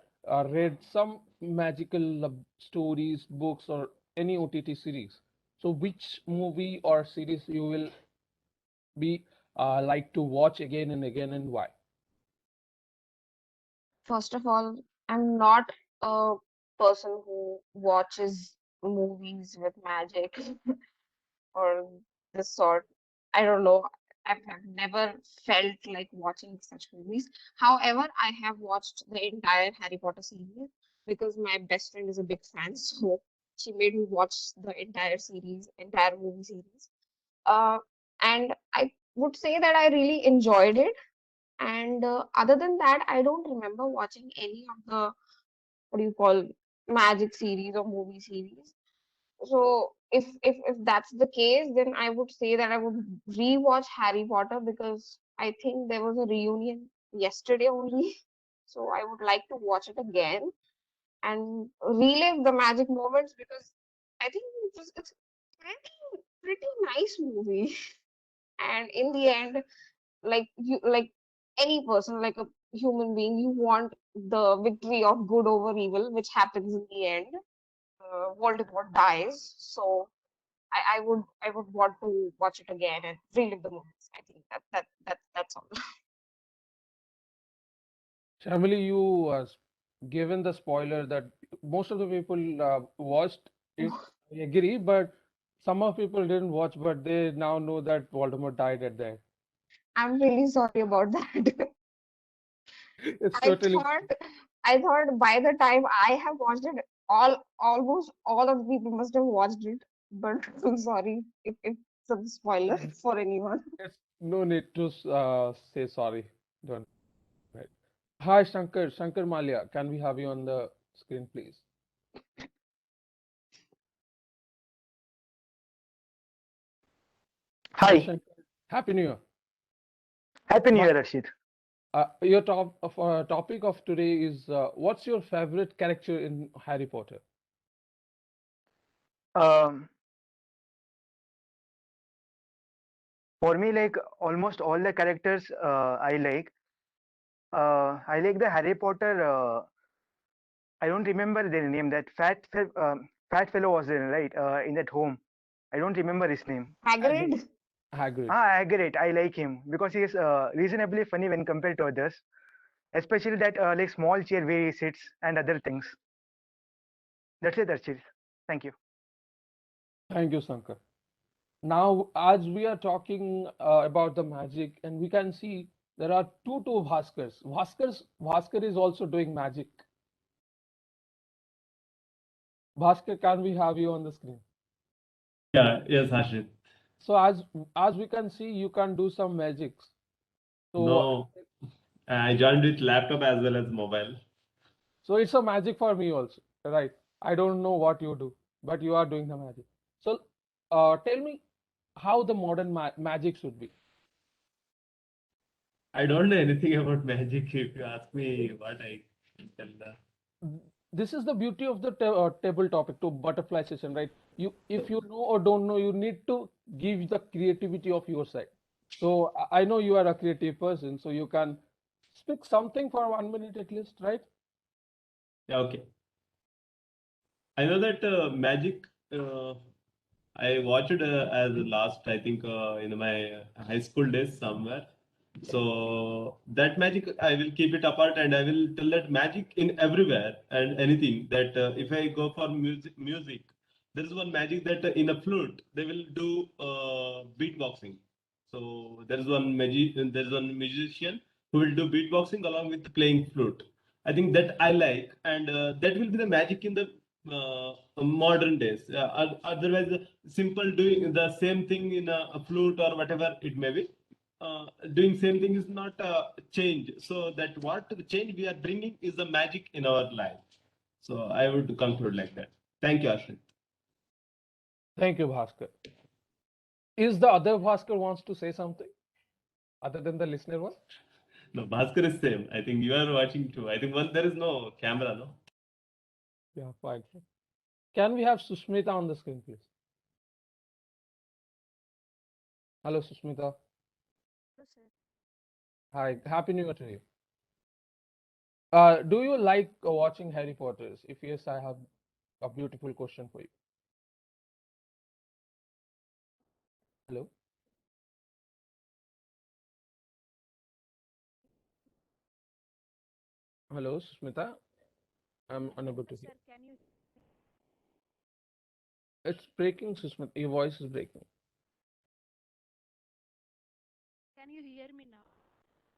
read some magical stories, books, or any OTT series, so which movie or series you will be like to watch again and again, and why? First of all, I'm not a person who watches movies with magic or this sort. I don't know. I've never felt like watching such movies. However, I have watched the entire Harry Potter series because my best friend is a big fan, so she made me watch the entire series, entire movie series. Uh, and I would say that I really enjoyed it. And other than that, I don't remember watching any of the what do you call magic series or movie series. So if that's the case, then I would say that I would rewatch Harry Potter because I think there was a reunion yesterday only. So I would like to watch it again and relive the magic moments because I think it's pretty nice movie. And in the end, like any person, like a human being, you want the victory of good over evil, which happens in the end. Voldemort dies, so I would want to watch it again and relive the moments. I think that's all. Shamili, you given the spoiler that most of the people watched it. I agree, but some of people didn't watch, but they now know that Voldemort died at the end. I'm really sorry about that. It's I totally thought I thought by the time I have watched it, almost all of the people must have watched it. But I'm sorry if it's a spoiler for anyone. it's no need to say sorry. Don't. Right. Hi, Shankar Malia. Can we have you on the screen, please? Hi. Shankar. Happy New Year. Happy New My, Year, Rashid. your topic of today is what's your favorite character in Harry Potter? Um, for me, like almost all the characters I like. I like the Harry Potter. I don't remember their name. That fat fellow was there, right? In that home. I don't remember his name. Hagrid. Hagrid. Hagrid. I like him because he is reasonably funny when compared to others, especially that like small chair where he sits and other things. That's it, Archit. Thank you. Thank you, Shankar. Now, as we are talking about the magic, and we can see there are two Bhaskars. Bhaskar is also doing magic. Bhaskar, can we have you on the screen? Yeah, yes, Harshit. So as we can see, you can do some magics. So No, I joined with laptop as well as mobile. so it's a magic for me also, right? I don't know what you do, but you are doing the magic. So tell me how the modern magic should be. I don't know anything about magic. If you ask me what I can tell This is the beauty of the table topic to butterfly session, right? If you know or don't know, you need to give the creativity of your side. So I know you are a creative person, so you can speak something for 1 minute at least, right? Yeah, okay. I know that magic. I watched as last, I think, in my high school days somewhere. So that magic, I will keep it apart, and I will tell that magic in everywhere and anything. That if I go for music, there is one magic that in a flute they will do beatboxing. So there is one musician who will do beatboxing along with playing flute. I think that I like, and that will be the magic in the modern days. Otherwise, simple doing the same thing in a flute or whatever it may be, doing same thing is not change. So that what the change we are bringing is the magic in our life. So I would conclude like that. Thank you, Ashwin. Thank you, Bhaskar. Is the other Bhaskar wants to say something other than the listener one? No, Bhaskar is same. I think you are watching too. I think one there is no camera, no. Yeah, fine. Can we have Susmita on the screen, please? Hello, Susmita. Hi, Happy New Year to you. Do you like watching Harry Potter? If yes, I have a beautiful question for you. Hello. Hello, Susmita. I'm unable to hear. Sir, can you It's breaking, Susmita. Your voice is breaking. hear me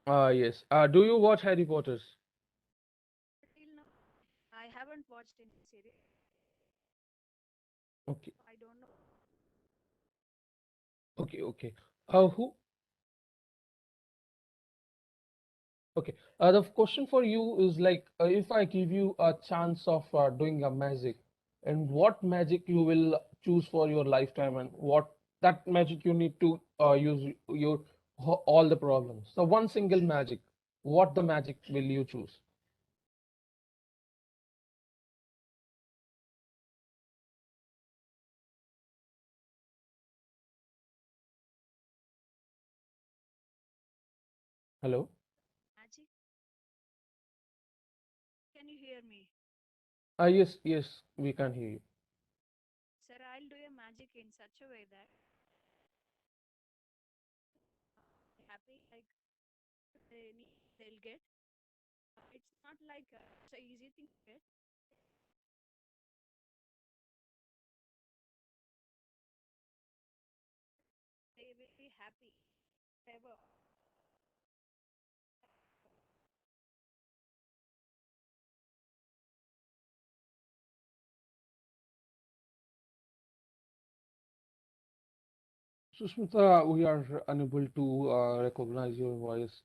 now? Yes. Do you watch Harry Potter's? Till now, I haven't watched any series. Okay. I don't know. Okay. Who? Okay. The question for you is like, if I give you a chance of doing a magic, and what magic you will choose for your lifetime, and what that magic you need to use your all the problems. So one single magic. What the magic will you choose? Hello? Magic? Can you hear me? Yes, we can hear you. Sir, I'll do a magic in such a way that happy like they'll get. It's not like it's an easy thing to get. They will be happy ever. Susmita, we are unable to recognize your voice.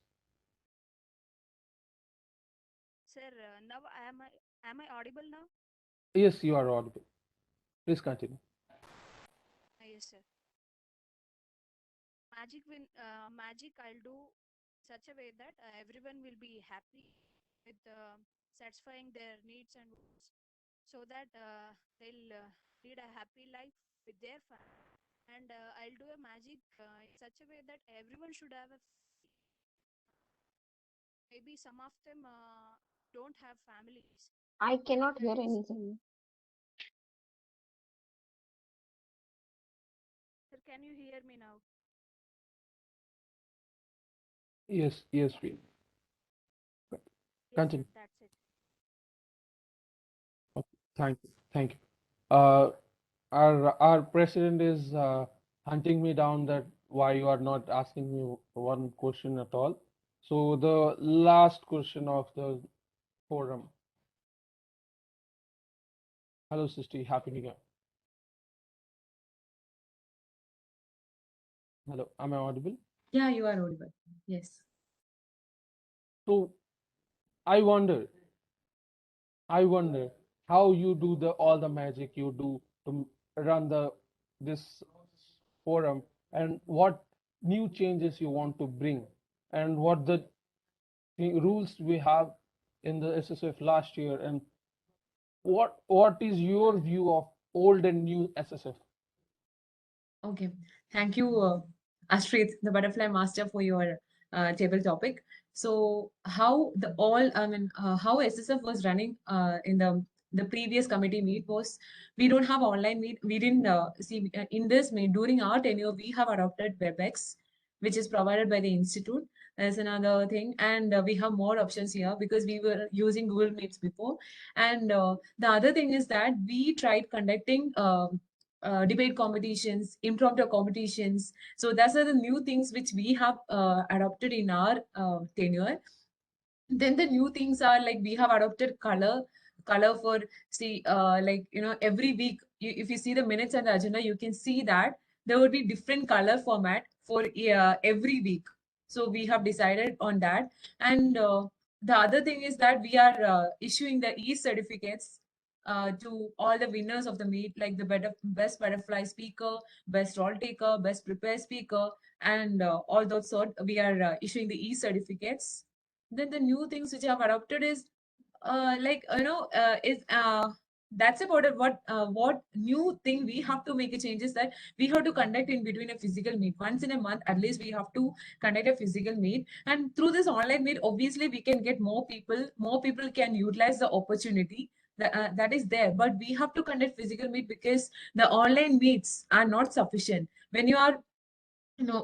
Sir, now am I audible now? Yes, you are audible. Please continue. Yes, sir. Magic I'll do such a way that everyone will be happy with satisfying their needs and wants, so that they'll lead a happy life with their family. And I'll do a magic in such a way that everyone should have maybe some of them don't have families. I cannot That hear is, anything. sir, can you hear me now? Yes, we. Yes, sir, Continue. that's it. Okay, thank you. Our president is hunting me down that why you are not asking me one question at all. So the last question of the forum. Hello, Sisti. Happy New Year. Hello, am I audible? Yeah, you are audible. Yes. So I wonder how you do all the magic you do to run this forum, and what new changes you want to bring, and what the rules we have in the SSF last year, and what is your view of old and new SSF? Okay. Thank you, Ashrit, the butterfly master, for your table topic. So how SSF was running in the previous committee meet was, we don't have online meet. We didn't see in this meet during our tenure, we have adopted WebEx, which is provided by the institute. There's another thing, and we have more options here because we were using Google Meets before. And the other thing is that we tried conducting debate competitions, impromptu competitions. So those are the new things which we have adopted in our tenure. Then the new things are like we have adopted color for every week. If you see the minutes and the agenda, you can see that there would be different color format for every week. So we have decided on that. And the other thing is that we are issuing the certificates to all the winners of the meet, like the best butterfly speaker, best role taker, best prepared speaker, and all those sort. We are issuing the certificates. Then the new things which I've adopted is that's about it. What new thing we have to make a change is that we have to conduct in between a physical meet once in a month. At least we have to conduct a physical meet, and through this online meet, obviously we can get more people. More people can utilize the opportunity that is there. But we have to conduct physical meet because the online meets are not sufficient. When you are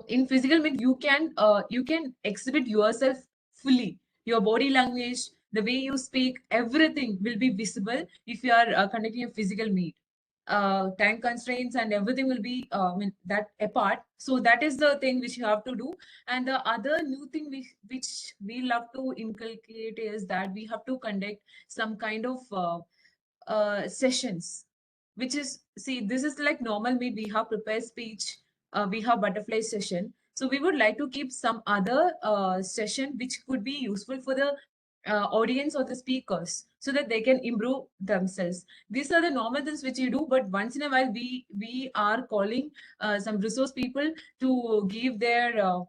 in physical meet, you can exhibit yourself fully, your body language, the way you speak, everything will be visible if you are conducting a physical meet. Time constraints and everything will be that apart. So that is the thing which you have to do. And the other new thing which we love to inculcate is that we have to conduct some kind of sessions, which is, see, this is like normal meet. We have prepared speech, we have butterfly session. So we would like to keep some other session which could be useful for the audience or the speakers so that they can improve themselves. These are the normal things which you do, but once in a while we are calling some resource people to give their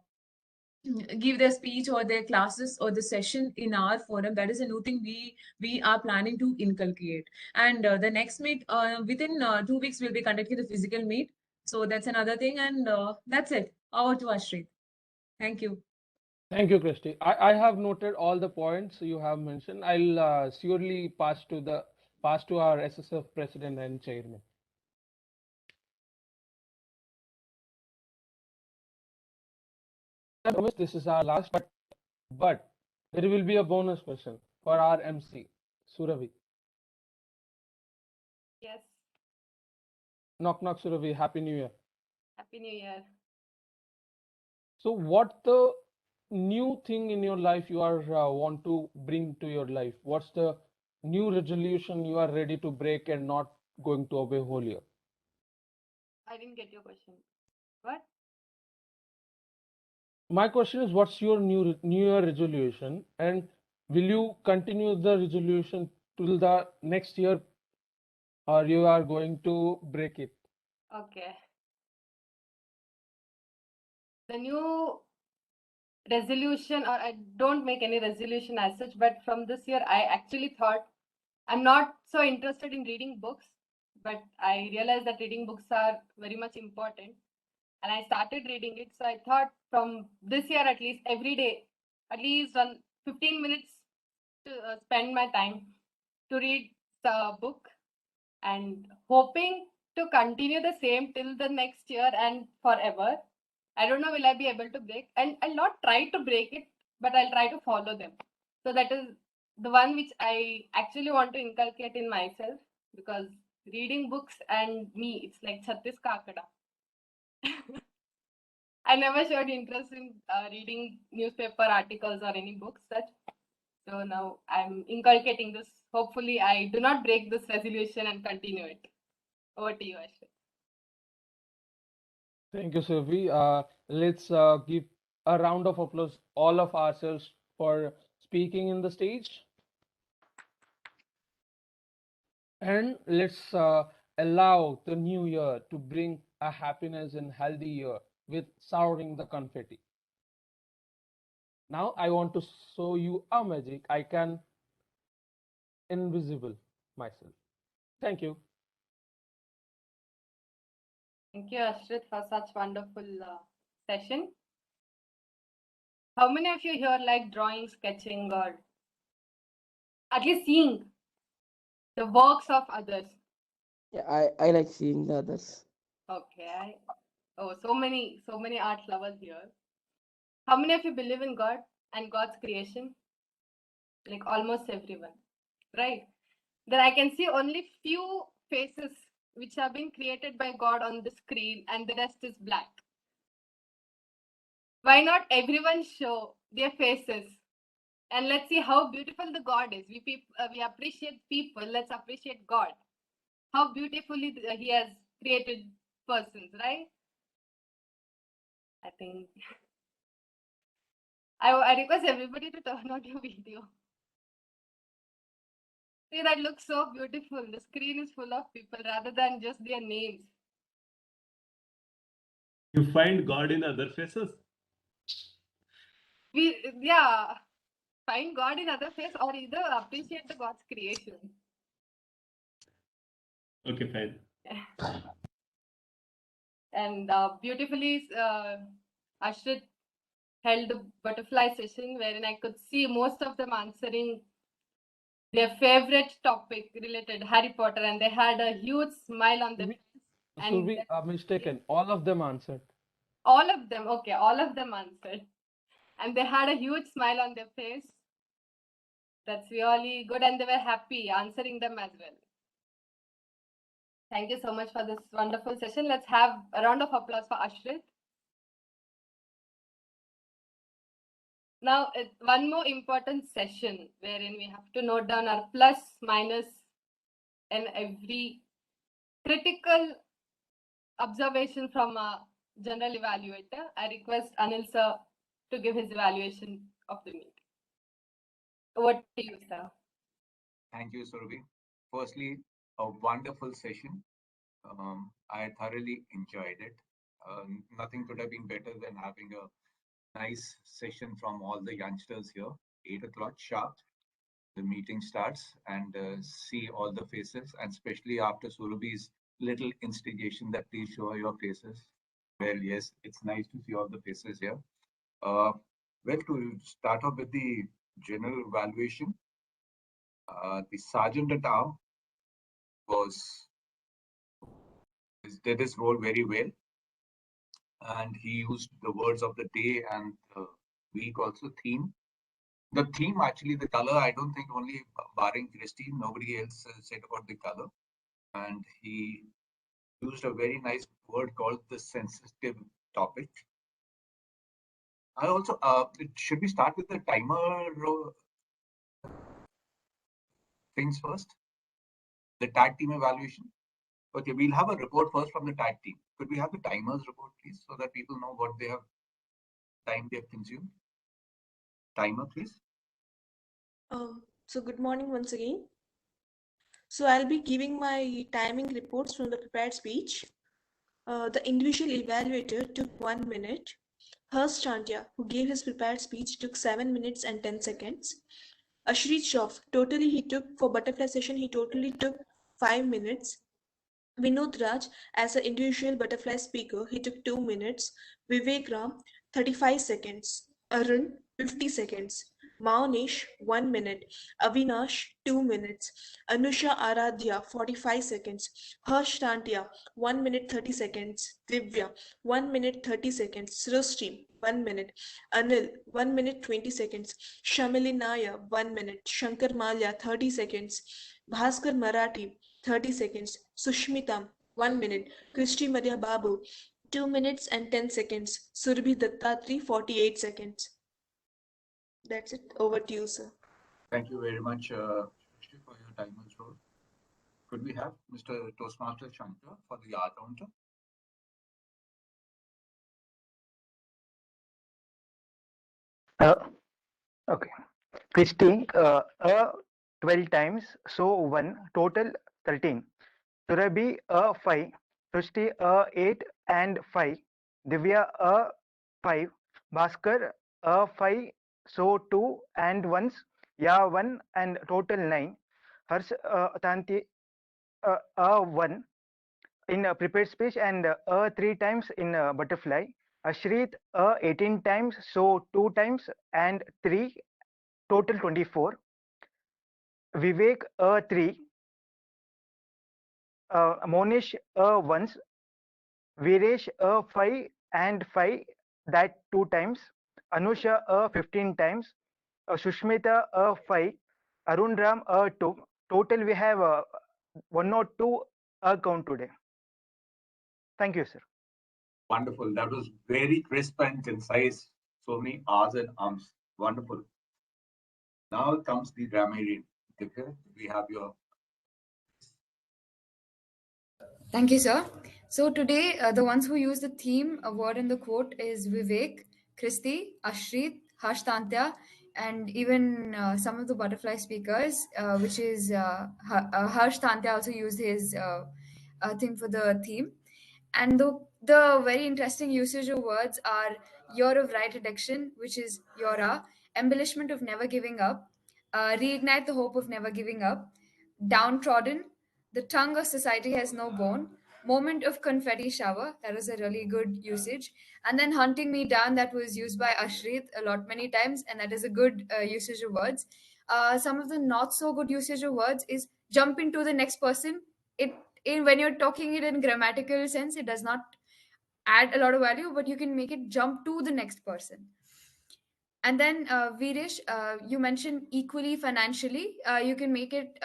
speech or their classes or the session in our forum. That is a new thing we are planning to inculcate. And the next meet, within 2 weeks, we'll be conducting the physical meet. So that's another thing. And that's it. Over to Ashrit. Thank you. Thank you, Christy. I have noted all the points you have mentioned. I'll surely pass to our SSF president and chairman. I promise this is our last, but there will be a bonus question for our MC, Surabhi. Yes. Knock knock, Surabhi. Happy New Year. Happy New Year. So, what the new thing in your life you are want to bring to your life? What's the new resolution you are ready to break and not going to obey whole year? I didn't get your question. What? My question is, what's your new year resolution, and will you continue the resolution till the next year, or you are going to break it? Okay. The new resolution, or I don't make any resolution as such, but from this year, I actually thought I'm not so interested in reading books, but I realized that reading books are very much important. And I started reading it. So I thought from this year, at least every day, at least 15 minutes to spend my time to read the book, and hoping to continue the same till the next year and forever. I don't know, will I be able to break? And I'll not try to break it, but I'll try to follow them. So that is the one which I actually want to inculcate in myself, because reading books and me, it's like Chhattis Kakada. I never showed interest in reading newspaper articles or any books such. So now I'm inculcating this. Hopefully, I do not break this resolution and continue it. Over to you, Ashwin. Thank you, Surabhi. Let's give a round of applause, all of ourselves, for speaking in the stage. And let's allow the new year to bring a happiness and healthy year with showering the confetti. Now I want to show you a magic. I can invisible myself. Thank you. Thank you, Ashrit, for such wonderful session. How many of you here like drawing, sketching, or at least seeing the works of others? Yeah, I like seeing the others. Okay. Oh, so many art lovers here. How many of you believe in God and God's creation? Like almost everyone, right? Then I can see only few faces which have been created by God on the screen, and the rest is black. Why not everyone show their faces? And let's see how beautiful the God is. We appreciate people. Let's appreciate God. How beautifully He has created persons, right? I think I request everybody to turn on your video. See, that looks so beautiful. The screen is full of people rather than just their names. You find God in other faces? Find God in other face, or either appreciate the God's creation. Okay, fine. And beautifully, Ashrit held a butterfly session wherein I could see most of them answering their favorite topic related Harry Potter, and they had a huge smile on their face. So we are mistaken. All of them answered. All of them, okay, all of them answered. And they had a huge smile on their face. That's really good, and they were happy answering them as well. Thank you so much for this wonderful session. Let's have a round of applause for Ashrit. Now, one more important session wherein we have to note down our plus, minus, and every critical observation from a general evaluator. I request Anil sir to give his evaluation of the meet. Over to you, sir. Thank you, Surabhi. Firstly, a wonderful session. I thoroughly enjoyed it. Nothing could have been better than having a nice session from all the youngsters here. 8 o'clock sharp, the meeting starts, and see all the faces, and especially after Surabhi's little instigation that please show your faces. Well, yes, it's nice to see all the faces here. Well, to start off with the general evaluation, the sergeant at arms did his role very well, and he used the words of the day and the week also theme. The theme, actually, the color, I don't think only barring Christine, nobody else said about the color. And he used a very nice word called the sensitive topic. I also, should we start with the timer things first? The tag team evaluation? Okay, we'll have a report first from the tag team. Could we have the timers report, please, so that people know what they have time they have consumed? Timer, please. So good morning once again. So I'll be giving my timing reports from the prepared speech. The individual evaluator took 1 minute. Harsh Chantia, who gave his prepared speech, took 7 minutes and 10 seconds. Ashrit Shroff, for butterfly session, he totally took 5 minutes. Vinod Raj, as an individual butterfly speaker, he took 2 minutes. Vivek Ram, 35 seconds. Arun, 50 seconds. Maunish, 1 minute. Avinash, 2 minutes. Anusha Aradhya, 45 seconds. Harsh Tantia, 1 minute 30 seconds. Divya, 1 minute 30 seconds. Srishti, 1 minute. Anil, 1 minute 20 seconds. Shamili Naya, 1 minute. Shankar Malya, 30 seconds. Bhaskar Marathi, 30 seconds. Sushmita, 1 minute. Christy Madhya Babu, 2 minutes and 10 seconds. Surbhi Dattatri, 48 seconds. That's it. Over to you, sir. Thank you very much, Srishti, for your timer's role. Could we have Mr. Toastmaster Shankar for the R counter? Okay. Christy, 12 times, so 1, total 13. Surabhi, 5. Srishti, 8 and 5. Divya, 5. Bhaskar, 5, so 2 and 1s. Yeah, 1 and total 9. Harsh, Tanti, 1 in prepared speech and 3 times in butterfly. Ashrit, 18 times, so 2 times and 3, total 24. Vivek, 3. Monish, once. Viresh, 5 and 5, that 2 times. Anusha, 15 times. Sushmita, 5. Arun Ram, 2. Total we have 102 count today. Thank you, sir. Wonderful. That was very crisp and concise. So many R's and Ums. Wonderful. Now comes the grammarian. Divya, we have your. Thank you, sir. So today, the ones who use the theme, a word in the quote is Vivek, Christy, Ashrit, Harsh Tantya, and even some of the butterfly speakers, which is Harsh Tantya also used his thing for the theme. And the very interesting usage of words are year of right addiction, which is Yora, embellishment of never giving up, reignite the hope of never giving up, downtrodden, the tongue of society has no bone, moment of confetti shower, that was a really good usage, and then hunting me down, that was used by Ashrit a lot many times, and that is a good usage of words. Some of the not so good usage of words is jump into the next person. When you're talking it in grammatical sense, it does not add a lot of value, but you can make it jump to the next person. And then Virish, you mentioned equally financially. You can make it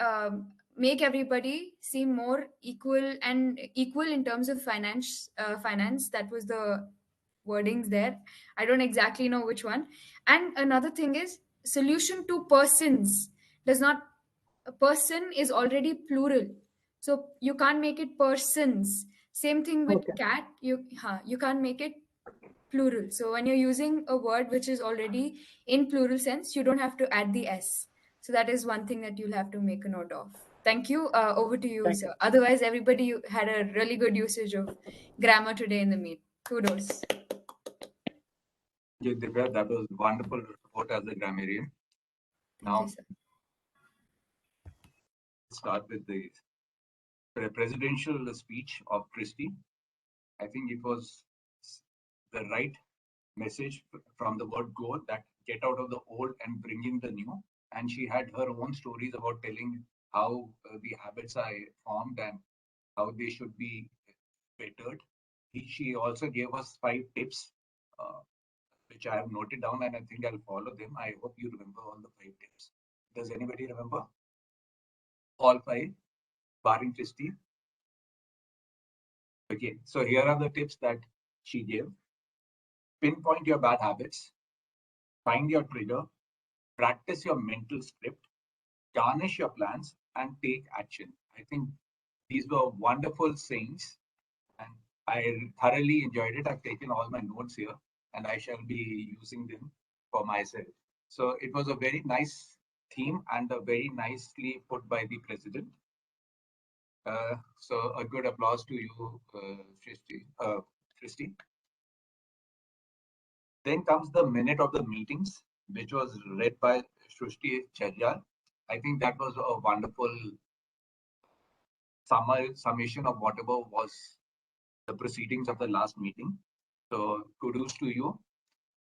make everybody seem more equal and equal in terms of finance. Finance, that was the wordings there. I don't exactly know which one. And another thing is solution to persons does not. A person is already plural, so you can't make it persons. Same thing with Okay. cat. You can't make it plural. So when you're using a word which is already in plural sense, you don't have to add the s. So that is one thing that you'll have to make a note of. Thank you. Over to you, Thank sir. Otherwise, everybody had a really good usage of grammar today in the meet. Kudos. Yeah, Divya, that was wonderful report as a grammarian. Now, start with the presidential speech of Christie. I think it was the right message from the word go, that get out of the old and bring in the new. And she had her own stories about telling how the habits are formed and how they should be bettered. She also gave us 5 tips, which I have noted down, and I think I'll follow them. I hope you remember all the 5 tips. Does anybody remember all 5, barring Christie? Okay, so here are the tips that she gave. Pinpoint your bad habits, find your trigger, practice your mental script, garnish your plans, and take action. I think these were wonderful sayings, and I thoroughly enjoyed it. I've taken all my notes here, and I shall be using them for myself. So it was a very nice theme and a very nicely put by the president. So a good applause to you, Christy. Then comes the minute of the meetings, which was read by Srushti Chajal. I think that was a wonderful summation of whatever was the proceedings of the last meeting. So kudos to you.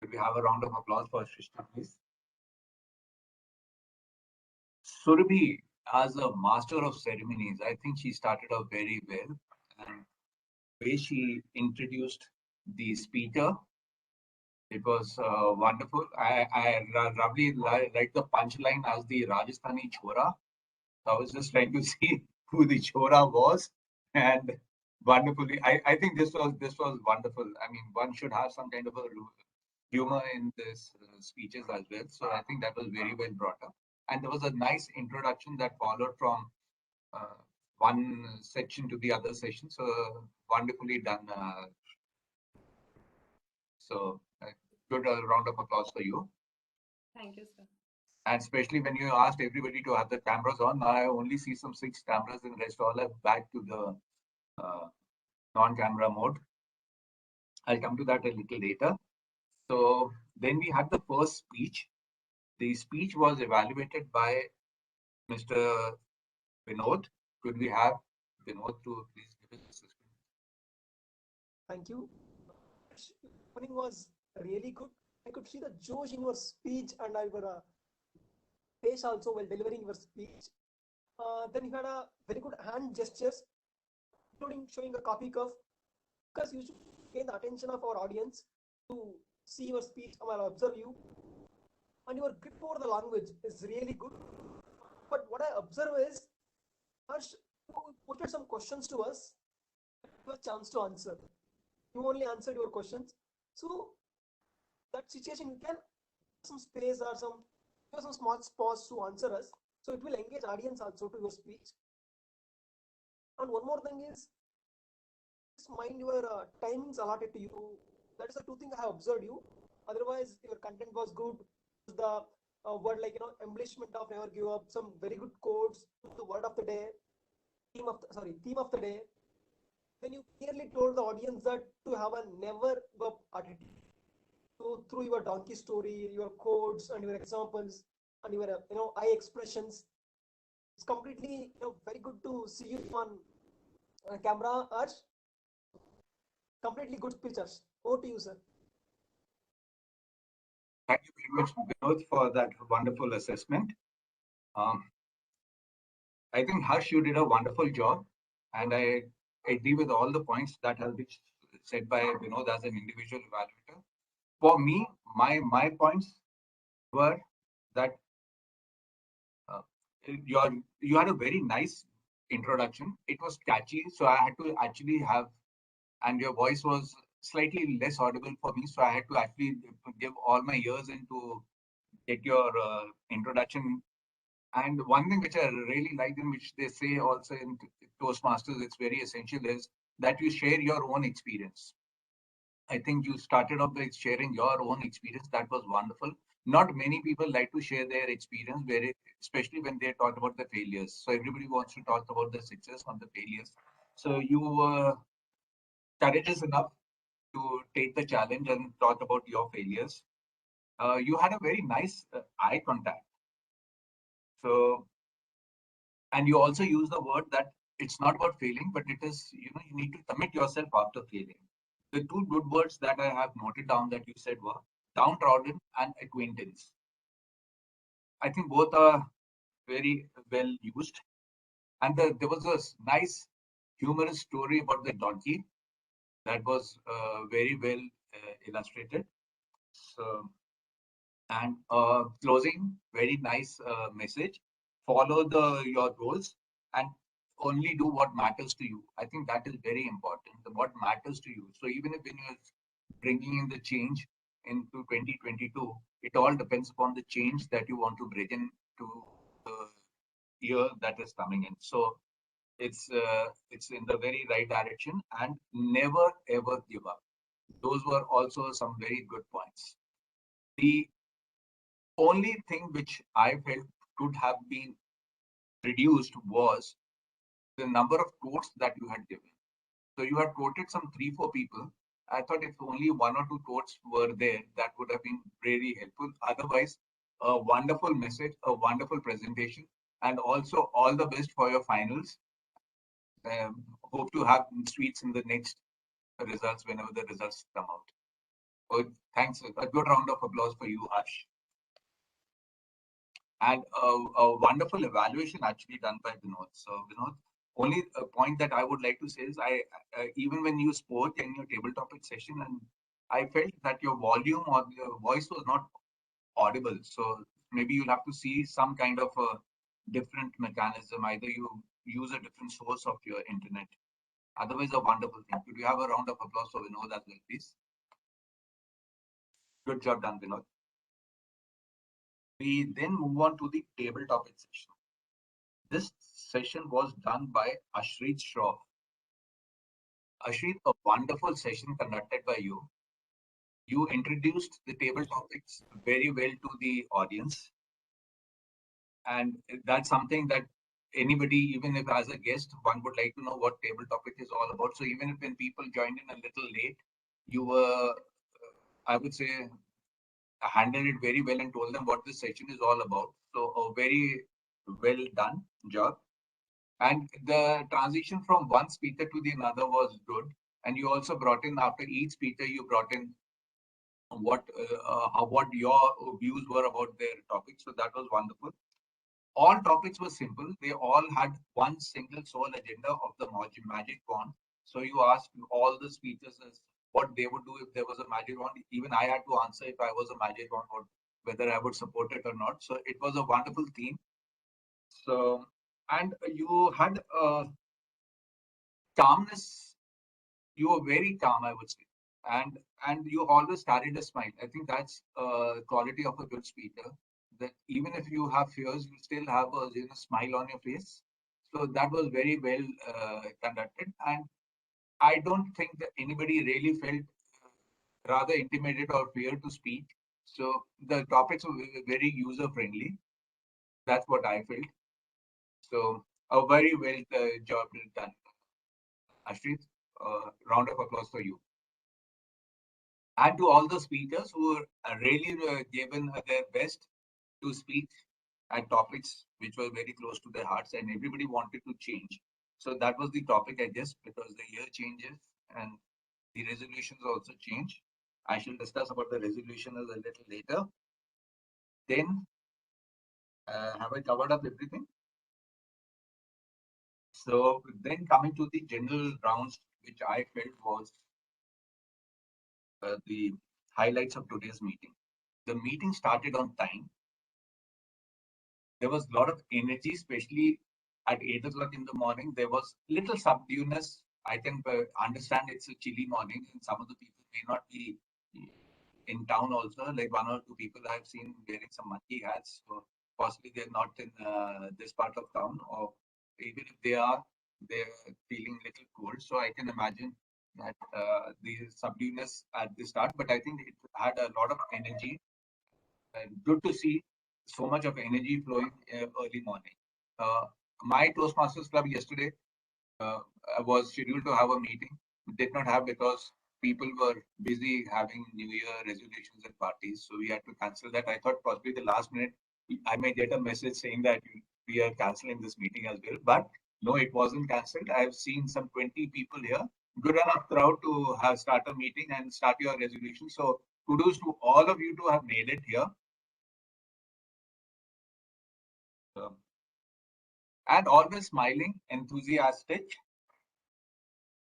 Could we have a round of applause for Shrishti, please? Surabhi, as a master of ceremonies, I think she started off very well. And the way she introduced the speaker, it was wonderful. I roughly like the punchline as the Rajasthani Chora. I was just trying to see who the Chora was, and wonderfully, I think this was wonderful. I mean, one should have some kind of a humor in this speeches as well. So I think that was very well brought up, and there was a nice introduction that followed from one section to the other section. So wonderfully done. So good round of applause for you. Thank you, sir. And especially when you asked everybody to have the cameras on, now I only see some 6 cameras, and the rest all are back to the non-camera mode. I'll come to that a little later. So then we had the first speech. The speech was evaluated by Mr. Vinod. Could we have Vinod to please give his assessment? Thank you. Opening was really good. I could see the josh in your speech and your face also while delivering your speech. Then you had a very good hand gestures, including showing a copy curve, because you should gain the attention of our audience to see your speech or observe you. And your grip over the language is really good. But what I observe is, Harsh, you put some questions to us, you have a chance to answer. You only answered your questions. So that situation, you can some space or some small pause to answer us. So it will engage audience also to your speech. And one more thing is, just mind your timings allotted to you. That is the 2 things I have observed you. Otherwise, your content was good. The word like embellishment of never give up. Some very good quotes. The word of the day. Theme of the day. Then you clearly told the audience that to have a never give up attitude. So through your donkey story, your quotes and your examples and your eye expressions, it's completely very good to see you on camera, Harsh. Completely good pictures. Over to you, sir. Thank you very much, Vinod, for that wonderful assessment. I think Harsh, you did a wonderful job, and I agree with all the points that have been said by Vinod as an individual evaluator. For me, my points were that you had a very nice introduction. It was catchy, so I had to actually have, and your voice was slightly less audible for me, so I had to actually give all my ears in to get your introduction. And one thing which I really like, and which they say also in Toastmasters, it's very essential, is that you share your own experience. I think you started off by sharing your own experience. That was wonderful. Not many people like to share their experience, especially when they talk about the failures. So everybody wants to talk about the success, not the failures. So you were courageous enough to take the challenge and talk about your failures. You had a very nice eye contact. So, and you also use the word that it's not about failing, but it is, you need to commit yourself after failing. The two good words that I have noted down that you said were downtrodden and acquaintance. I think both are very well used. And there was a nice humorous story about the donkey that was very well illustrated. So, and closing, very nice message. Follow your goals and only do what matters to you. I think that is very important. What matters to you. So even if when you're bringing in the change into 2022, it all depends upon the change that you want to bring in to the year that is coming in. So it's in the very right direction, and never ever give up. Those were also some very good points. The only thing which I felt could have been reduced was the number of quotes that you had given. So you had quoted some 3-4 people. I thought if only 1 or 2 quotes were there, that would have been really helpful. Otherwise, a wonderful message, a wonderful presentation, and also all the best for your finals. Hope to have sweets in the next results whenever the results come out. Oh, thanks. A good round of applause for you, Harsh. And a wonderful evaluation actually done by Vinod. So Vinod, only a point that I would like to say is even when you spoke in your table topic session, and I felt that your volume or your voice was not audible. So maybe you'll have to see some kind of a different mechanism. Either you use a different source of your internet. Otherwise, a wonderful thing. Could we have a round of applause for Vinod as well, please? Good job done, Vinod. We then move on to the table topic session. This session was done by Ashrit Shroff. Ashrit, a wonderful session conducted by you. You introduced the table topics very well to the audience. And that's something that anybody, even if as a guest, one would like to know what table topic is all about. So even if when people joined in a little late, you were, I would say, handled it very well and told them what this session is all about. So a very well done job. And the transition from one speaker to the another was good. And you also brought in, after each speaker, you brought in what your views were about their topic. So that was wonderful. All topics were simple. They all had one single sole agenda of the magic wand. So you asked all the speakers what they would do if there was a magic wand. Even I had to answer if I was a magic wand, or whether I would support it or not. So it was a wonderful theme. So, and you had calmness. You were very calm, I would say, and you always carried a smile. I think that's a quality of a good speaker. That even if you have fears, you still have a smile on your face. So that was very well conducted, and I don't think that anybody really felt rather intimidated or fear to speak. So the topics were very user friendly. That's what I felt. So a very well job done, Ashrit. Round of applause for you. And to all the speakers who really given their best to speak at topics which were very close to their hearts, and everybody wanted to change. So that was the topic, I guess, because the year changes and the resolutions also change. I shall discuss about the resolution a little later. Then, have I covered up everything? So then coming to the general rounds, which I felt was the highlights of today's meeting. The meeting started on time. There was a lot of energy, especially at 8 o'clock in the morning. There was little subduedness. I can understand it's a chilly morning and some of the people may not be in town also. Like 1 or 2 people I've seen wearing some monkey hats. So possibly they're not in this part of town, or even if they are, they're feeling a little cold. So I can imagine that the subduedness at the start, but I think it had a lot of energy. Good to see so much of energy flowing early morning. My Toastmasters Club yesterday was scheduled to have a meeting. Did not have because people were busy having New Year resolutions and parties. So we had to cancel that. I thought possibly the last minute I may get a message saying that we are canceling this meeting as well. But no, it wasn't cancelled. I've seen some 20 people here. Good enough crowd to have start a meeting and start your resolution. So kudos to all of you to have made it here. And always smiling, enthusiastic.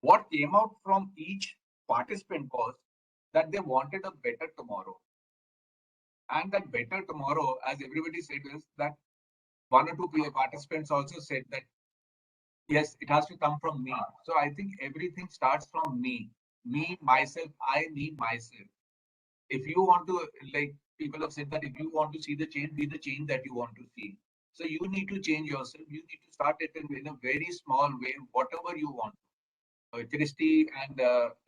What came out from each participant was that they wanted a better tomorrow. And that better tomorrow, as everybody said, is that 1 or 2 participants also said that, yes, it has to come from me. So I think everything starts from me, myself, me, myself. If you want to, like people have said that if you want to see the change, be the change that you want to see. So you need to change yourself. You need to start it in a very small way, whatever you want. Christy and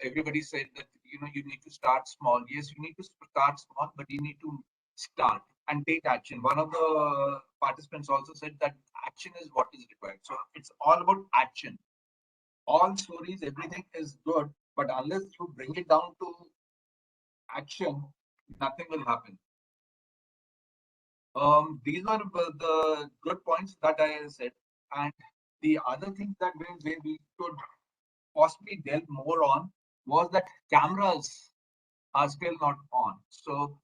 everybody said that you need to start small. Yes, you need to start small, but you need to start and take action. One of the participants also said that action is what is required. So it's all about action. All stories, everything is good, but unless you bring it down to action, nothing will happen. These are the good points that I said, and the other thing that we could possibly delve more on was that cameras are still not on. So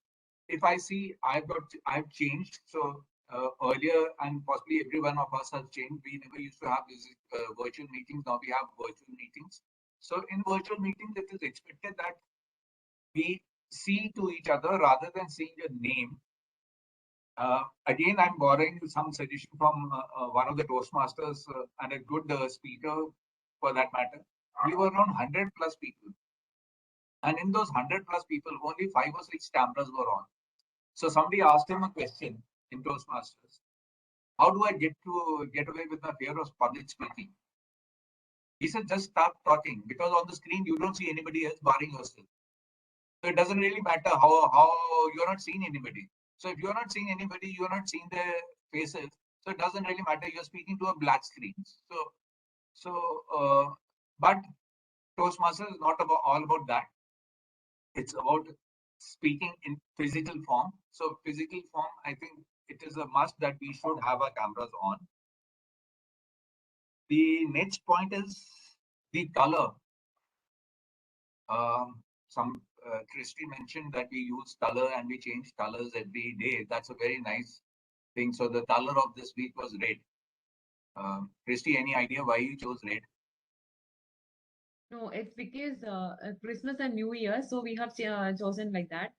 if I see I've changed. So earlier, and possibly every one of us has changed. We never used to have these virtual meetings. Now we have virtual meetings. So in virtual meetings, it is expected that we see to each other rather than seeing your name. Again, I'm borrowing some suggestion from one of the Toastmasters and a good speaker for that matter. We were around 100 plus people. And in those 100 plus people, only 5 or 6 cameras were on. So somebody asked him a question in Toastmasters. How do I get away with my fear of public speaking? He said, just start talking, because on the screen, you don't see anybody else barring yourself. So it doesn't really matter how you're not seeing anybody. So if you're not seeing anybody, you're not seeing their faces. So it doesn't really matter. You're speaking to a black screen. But Toastmasters is not all about that. It's about speaking in physical form. So physical form, I think it is a must that we should have our cameras on. The next point is the color. Christy mentioned that we use color and we change colors every day. That's a very nice thing. So the color of this week was red. Christy, any idea why you chose red? No, it's because Christmas and New Year, so we have chosen like that.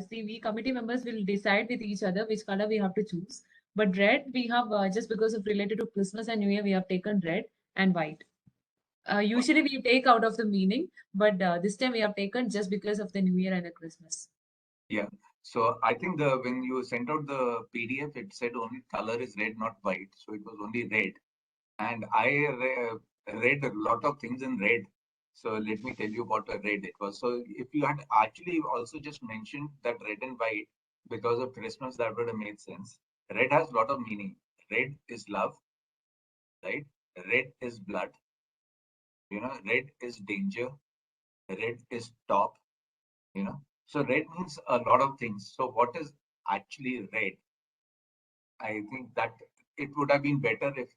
See, we committee members will decide with each other which color we have to choose. But red, we have just because of related to Christmas and New Year, we have taken red and white. Usually we take out of the meaning, but this time we have taken just because of the New Year and the Christmas. Yeah. So I think when you sent out the PDF, it said only color is red, not white. So it was only red. And I read a lot of things in red. So let me tell you what I read it was. So if you had actually also just mentioned that red and white because of Christmas, that would have made sense. Red has a lot of meaning. Red is love, right? Red is blood. Red is danger. Red is top. So red means a lot of things. So what is actually red? I think that it would have been better if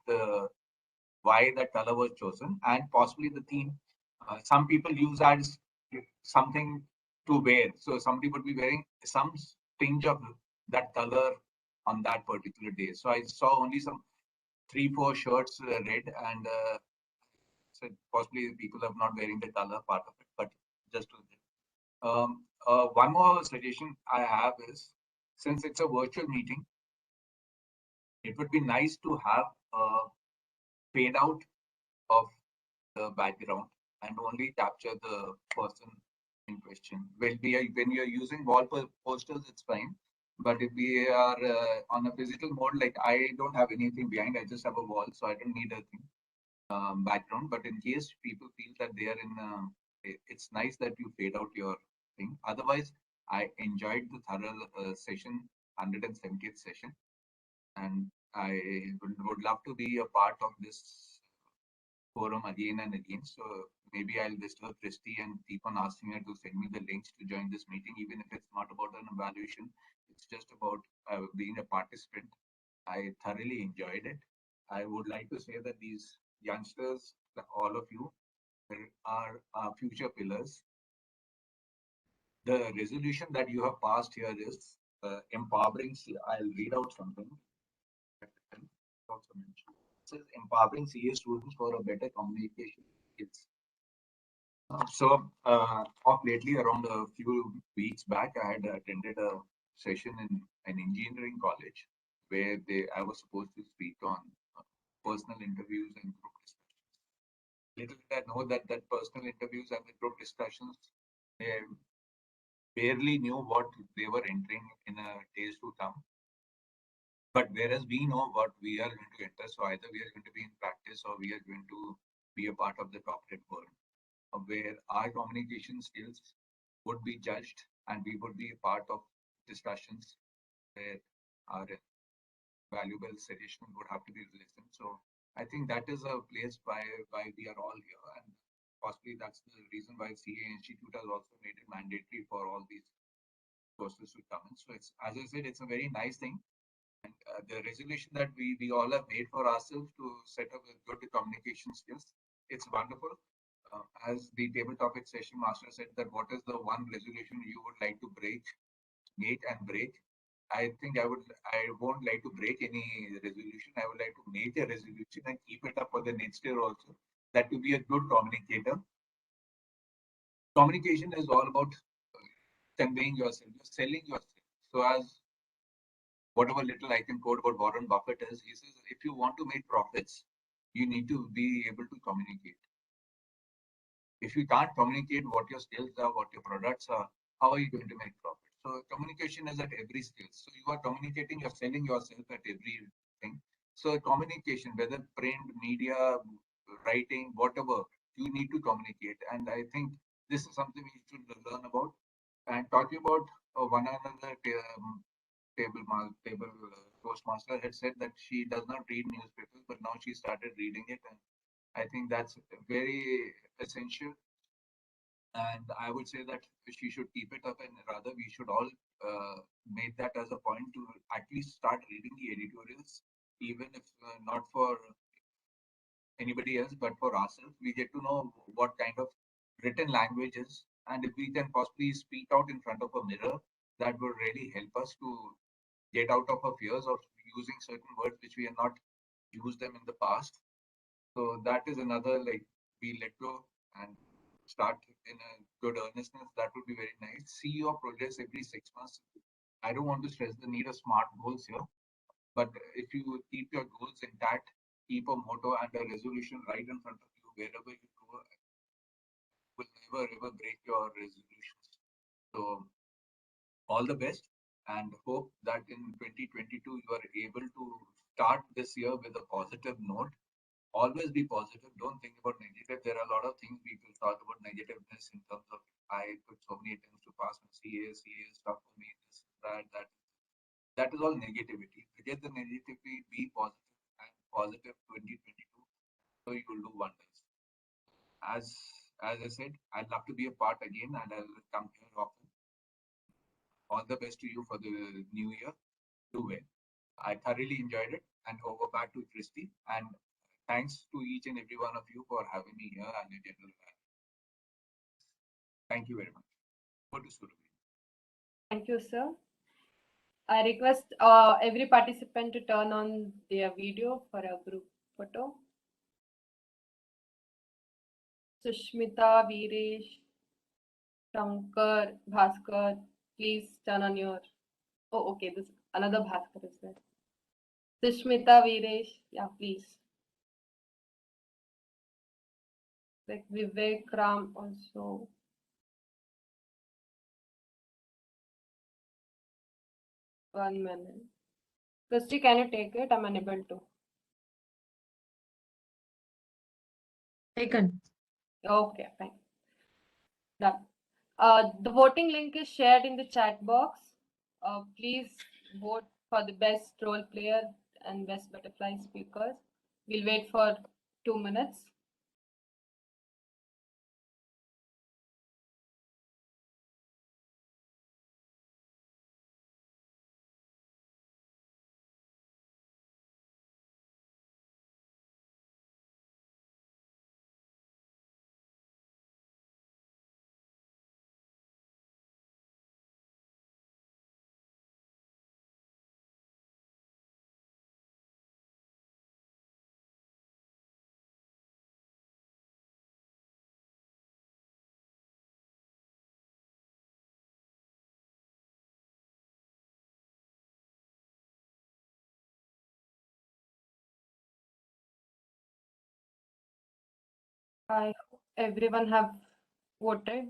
why that color was chosen, and possibly the theme. Some people use as something to wear. So somebody would be wearing some tinge of that color on that particular day. So I saw only some 3-4 shirts red, and so possibly people are not wearing the color part of it, but just to One more suggestion I have is, since it's a virtual meeting, it would be nice to have a fade out of the background and only capture the person in question. When you're using wall posters, it's fine. But if we are on a physical mode, like I don't have anything behind, I just have a wall, so I don't need a thing, background. But in case people feel that they are in, it's nice that you fade out your thing. Otherwise, I enjoyed the thorough session, 170th session, and I would love to be a part of this forum again and again. So maybe I'll disturb Christy and keep on asking her to send me the links to join this meeting, even if it's not about an evaluation. It's just about being a participant. I thoroughly enjoyed it. I would like to say that these youngsters, all of you, are our future pillars. The resolution that you have passed here is empowering. I'll read out something. Also mentioned. It says empowering CA students for a better communication skills. So, of lately, around a few weeks back, I had attended a session in an engineering college where I was supposed to speak on personal interviews and group discussions. Little did I know that personal interviews and the group discussions, they barely knew what they were entering in a days to come. But whereas we know what we are going to enter, so either we are going to be in practice or we are going to be a part of the corporate world, where our communication skills would be judged and we would be a part of discussions where our valuable suggestion would have to be listened. So I think that is a place why we are all here, and possibly that's the reason why CA Institute has also made it mandatory for all these courses to come in. So it's, as I said, it's a very nice thing. And the resolution that we all have made for ourselves to set up with good communication skills, it's wonderful. As the table topic session master said, that what is the one resolution you would like to make and break? I think I won't like to break any resolution. I would like to make a resolution and keep it up for the next year also. That to be a good communicator. Communication is all about conveying yourself, selling yourself. So as whatever little I can quote about Warren Buffett is, he says, if you want to make profits, you need to be able to communicate. If you can't communicate what your skills are, what your products are, how are you going to make profit? So communication is at every skill. So you are communicating, you're selling yourself at everything. So communication, whether print, media, writing, whatever, you need to communicate. And I think this is something we should learn about. And talking about one another Toastmaster had said that she does not read newspapers, but now she started reading it, and I think that's very essential. And I would say that she should keep it up, and rather we should all make that as a point to at least start reading the editorials, even if not for anybody else, but for ourselves. We get to know what kind of written language is, and if we can possibly speak out in front of a mirror, that would really help us to get out of our fears of using certain words which we have not used them in the past. So that is another, like, we let go and start in a good earnestness. That would be very nice. See your progress every 6 months. I don't want to stress the need of smart goals here, but if you keep your goals intact, keep a motto and a resolution right in front of you wherever you go, will never ever break your resolutions. So all the best, and hope that in 2022 you are able to start this year with a positive note. Always be positive. Don't think about negative. There are a lot of things people talk about negativeness in terms of I took so many attempts to pass my CA stuff for me, this, that. That is all negativity. Forget the negativity, be positive, and positive 2022. So you will do wonders. As I said, I'd love to be a part again, and I'll come here often. All the best to you for the new year. Do well. I thoroughly enjoyed it. And over back to Christy. And thanks to each and every one of you for having me here and a general. Thank you very much. Go to Surabhi. Thank you, sir. I request every participant to turn on their video for a group photo. Sushmita, Veeresh, Shankar, Bhaskar, please turn on your. Oh, okay. This another Bhaskar is there. Sushmita, Viresh, yeah, please. Like Vivek, Ram also. One minute. Christy, can you take it? I'm unable to. Taken. Okay, fine. Done. The voting link is shared in the chat box. Please vote for the best role player and best butterfly speakers. We'll wait for 2 minutes. I hope everyone have voted.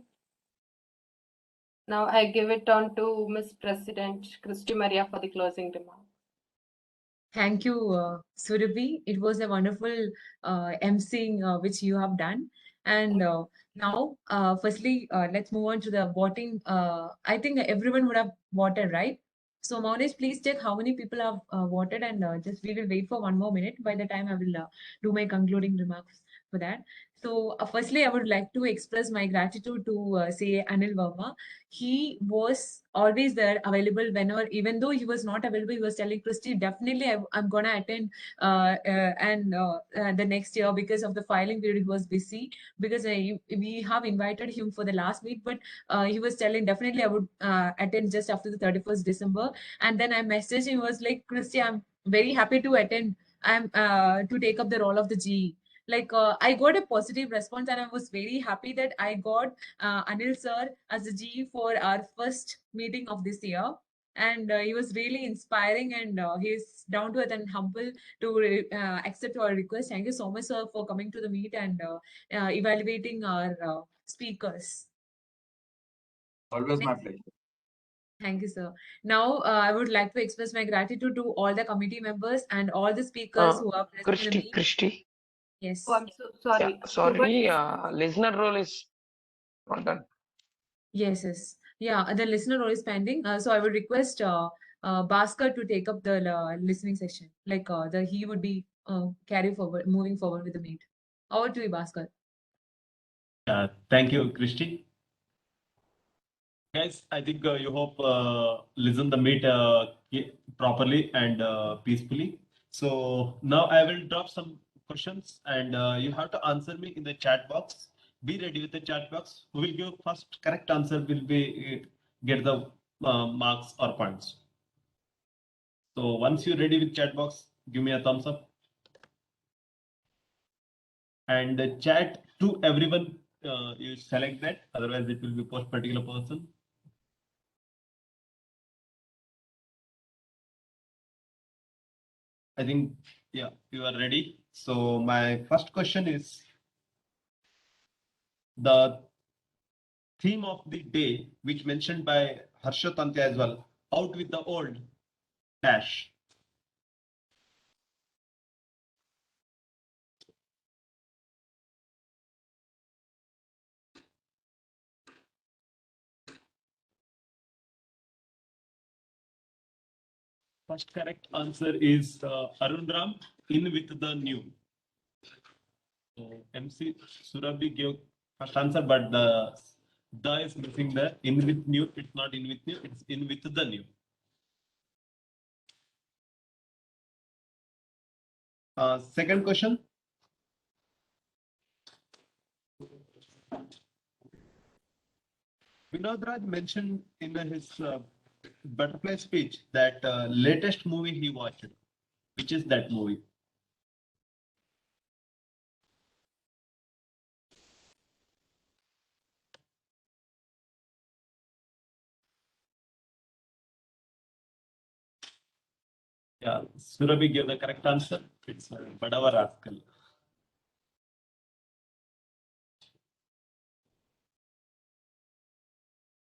Now I give it on to Ms. President Christy Maria for the closing remarks. Thank you, Surabhi. It was a wonderful emceeing which you have done. And now, firstly, let's move on to the voting. I think everyone would have voted, right? So, Maunesh, please check how many people have voted, and just we will wait for 1 more minute. By the time I will do my concluding remarks for that. So, firstly, I would like to express my gratitude to say Anil Verma. He was always there, available whenever, even though he was not available, he was telling Christy, definitely I'm gonna attend the next year because of the filing period. He was busy because we have invited him for the last meet, but he was telling definitely I would attend just after the 31st December. And then I messaged him, he was like, Christy, I'm very happy to attend. I'm to take up the role of the GE. Like I got a positive response, and I was very happy that I got Anil sir as a GE for our first meeting of this year. And he was really inspiring, and he's down to earth and humble to accept our request. Thank you so much, sir, for coming to the meet and evaluating our speakers. Always my pleasure. Thank you, sir. Now, I would like to express my gratitude to all the committee members and all the speakers who are present in the meet. Christy. Yes. Oh, I'm so sorry. Yeah, sorry, listener role is not done. Yes, yes. Yeah, the listener role is pending. So I would request Bhaskar to take up the listening session. Like he would be moving forward with the meet. Over to you, Bhaskar. Thank you, Christy. Guys, I think you hope listen the meet properly and peacefully. So now I will drop some questions, and you have to answer me in the chat box. Be ready with the chat box. Who will give first correct answer will be get the marks or points. So once you're ready with chat box, give me a thumbs up. And the chat to everyone, you select that. Otherwise, it will be post particular person. I think, yeah, you are ready. So my first question is the theme of the day, which mentioned by Harsha Tantya as well, out with the old dash. First correct answer is Arun Ram, in with the new. So MC Surabhi gave first answer, but the is missing there. In with new, it's not in with new, it's in with the new. Second question. Vinod Raj mentioned in his butterfly speech that latest movie he watched. Which is that movie? Yeah, Surabhi gave the correct answer. It's Badava Rascal.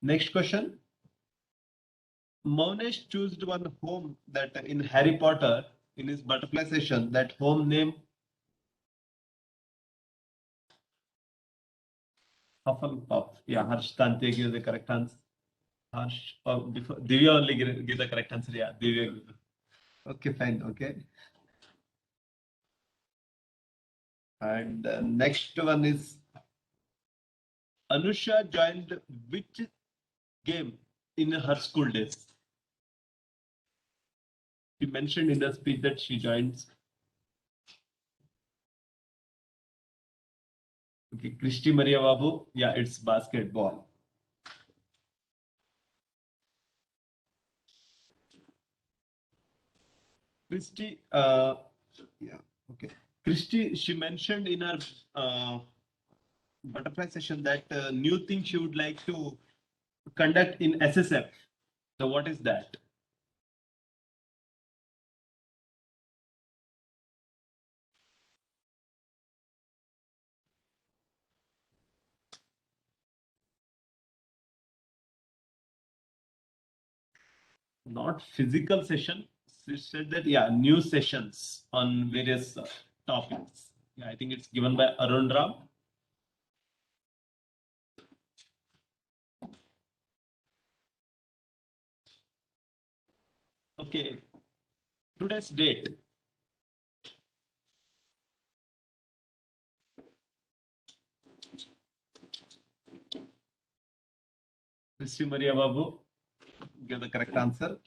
Next question. Maunesh chose one home that in Harry Potter, in his butterfly session, that home name Hufflepuff. Yeah, Harsh Tante gives the correct answer. Harsh, before Divya only give the correct answer. Yeah, Divya. Okay, fine. Okay. And next one is Anusha joined which game in her school days? She mentioned in the speech that she joins. Okay, Christy Maria Babu. Yeah, it's basketball. Christy, yeah, okay. Christy, she mentioned in her butterfly session that new thing she would like to conduct in SSF. So what is that? Not physical session. She said that, yeah, new sessions on various topics. Yeah, I think it's given by Arun Ram. Okay, today's date. Christy Maria Babu, give the correct answer.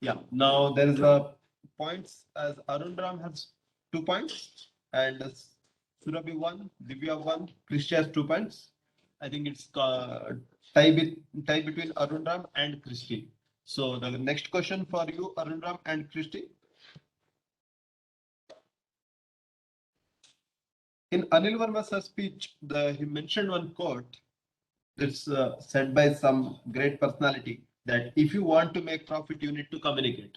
Yeah, now there is a points as Arun Ram has 2 points and Surabhi 1, Divya 1, Christy has 2 points. I think it's tie between Arun Ram and Christy. So the next question for you, Arun Ram and Christy. In Anil Verma's speech, he mentioned one quote that's said by some great personality that if you want to make profit, you need to communicate.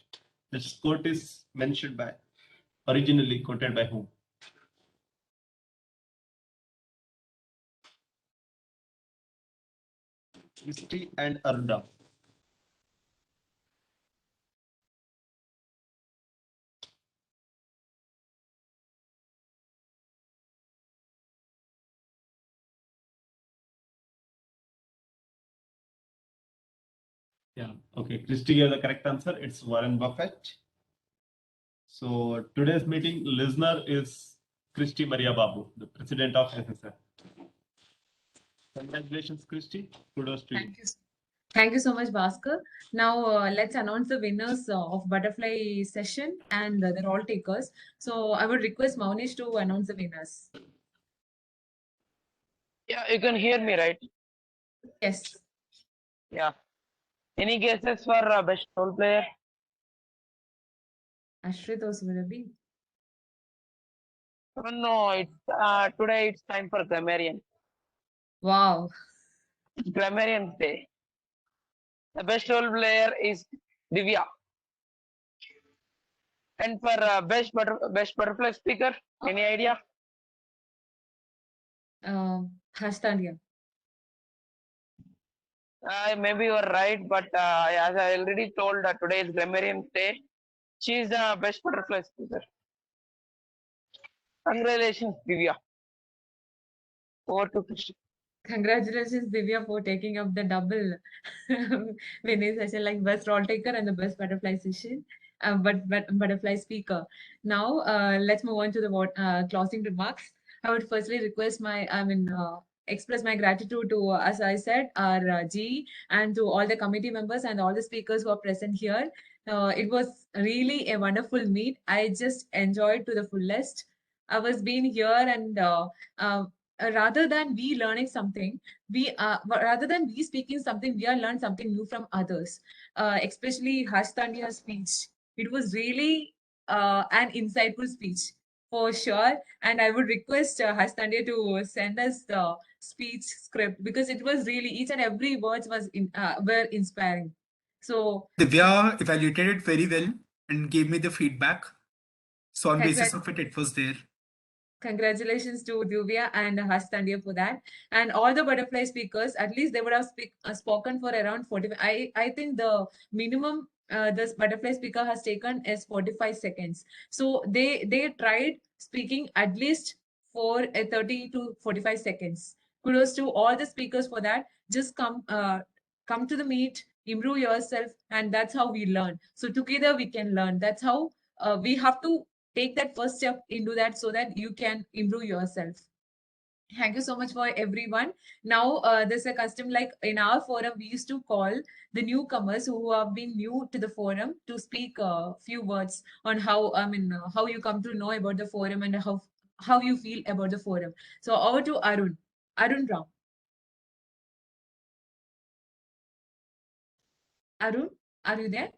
This quote is mentioned by, originally quoted by whom? Christy and Arunda. Yeah, okay. Christy gave the correct answer. It's Warren Buffett. So today's meeting listener is Christy Maria Babu, the president of SSF. Congratulations, Christy. Kudos to you. Thank you. Thank you so much, Bhaskar. Now let's announce the winners of butterfly session and the roll takers. So I would request Maunesh to announce the winners. Yeah, you can hear me, right? Yes. Yeah. Any guesses for best role player? Ashrit or Surabhi? Oh, no, it's today it's time for grammarian. Wow. Grammarian Day. The best role player is Divya. And for best butterfly speaker, any idea? Hashtandia. Maybe you are right, but as I already told, today is Grammarian Day. She is the best butterfly speaker. Congratulations, Divya. Over to Krishna. Congratulations, Divya, for taking up the double winning session, like best roll taker and the best butterfly session, but butterfly speaker. Now, let's move on to the closing remarks. I would firstly request express my gratitude to, as I said, our G and to all the committee members and all the speakers who are present here. It was really a wonderful meet. I just enjoyed to the fullest. I was being here and rather than we learning something, rather than we speaking something, we are learning something new from others. Especially Hashtandia's speech. It was really an insightful speech for sure. And I would request Hashtandia to send us the speech script because it was really each and every words was were inspiring. So Divya evaluated it very well and gave me the feedback. So on basis of it, it was there. congratulations to Divya and Harsh Tandia for that. And all the butterfly speakers, at least they would have spoken for around 45. I think the minimum this butterfly speaker has taken is 45 seconds. So they tried speaking at least for 30 to 45 seconds. Kudos to all the speakers for that. Just come to the meet, improve yourself, and that's how we learn. So together we can learn. That's how we have to take that first step into that so that you can improve yourself. Thank you so much for everyone. Now, there's a custom like in our forum, we used to call the newcomers who have been new to the forum to speak a few words on how, how you come to know about the forum and how you feel about the forum. So over to Arun. Arun Ram. Arun, are you there?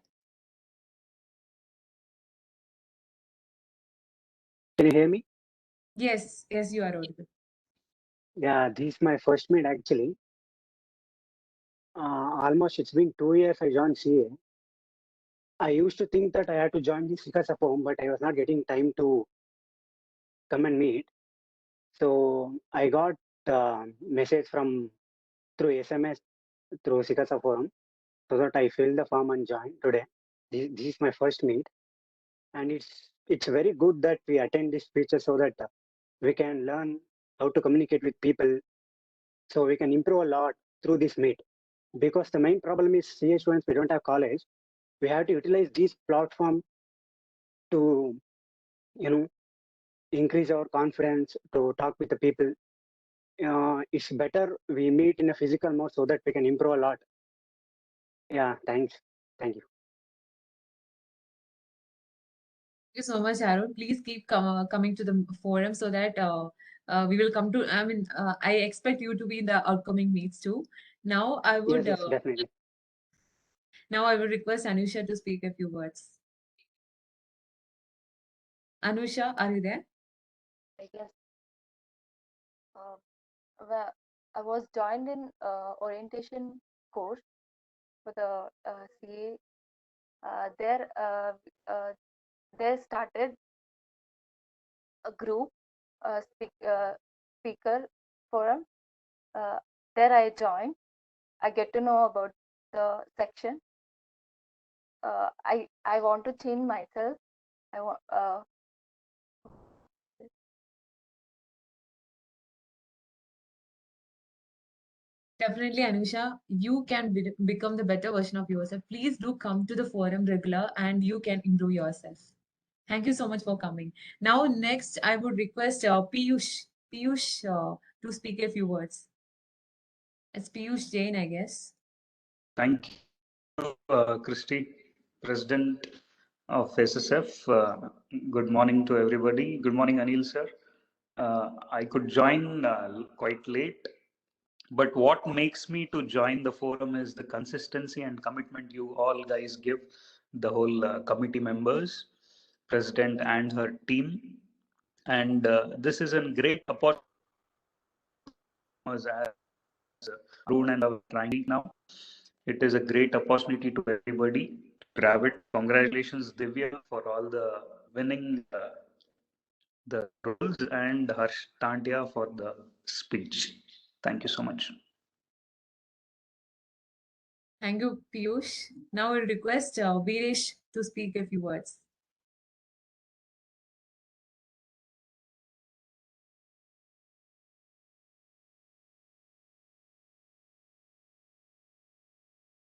Can you hear me? Yes, you are audible. Yeah, this is my first meet actually. Almost it's been 2 years I joined CA. I used to think that I had to join this because of home, but I was not getting time to come and meet. So I got message from through SMS through Sikasa forum, so that I filled the form and joined today. This is my first meet, and it's very good that we attend this feature so that we can learn how to communicate with people, so we can improve a lot through this meet. Because the main problem is CA students, we don't have college. We have to utilize this platform to, increase our confidence, to talk with the people. It's better we meet in a physical mode so that we can improve a lot. Yeah, thanks. Thank you. Thank you so much, Arun. Please keep coming to the forum so that we will come to. I expect you to be in the upcoming meets too. Now, I would. Yes, definitely. Now, I will request Anusha to speak a few words. Anusha, are you there? Yes. Well, I was joined in orientation course for the CA. There started a group speaker forum. There I joined. I get to know about the section. I want to change myself. I want. Definitely, Anusha, you can become the better version of yourself. Please do come to the forum regular and you can improve yourself. Thank you so much for coming. Now, next, I would request Piyush to speak a few words. It's Piyush Jain, I guess. Thank you, Christy, President of SSF. Good morning to everybody. Good morning, Anil sir. I could join quite late, but what makes me to join the forum is the consistency and commitment you all guys give, the whole committee members, President and her team. And this is a great opportunity as Arun and our trying now. It is a great opportunity to everybody to grab it. Congratulations, Divya, for all the winning the roles, and Harsh Tandia for the speech. Thank you so much. Thank you, Piyush. Now we'll request Viresh to speak a few words.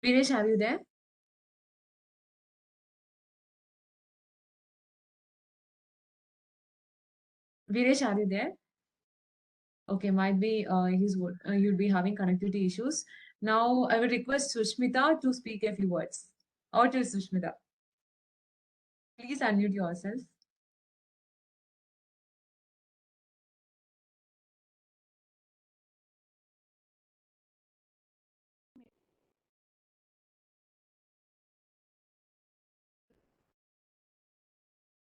Viresh, are you there? Viresh, are you there? Okay, might be you'll be having connectivity issues. Now I will request Sushmita to speak a few words. Over to you, Sushmita. Please unmute yourself.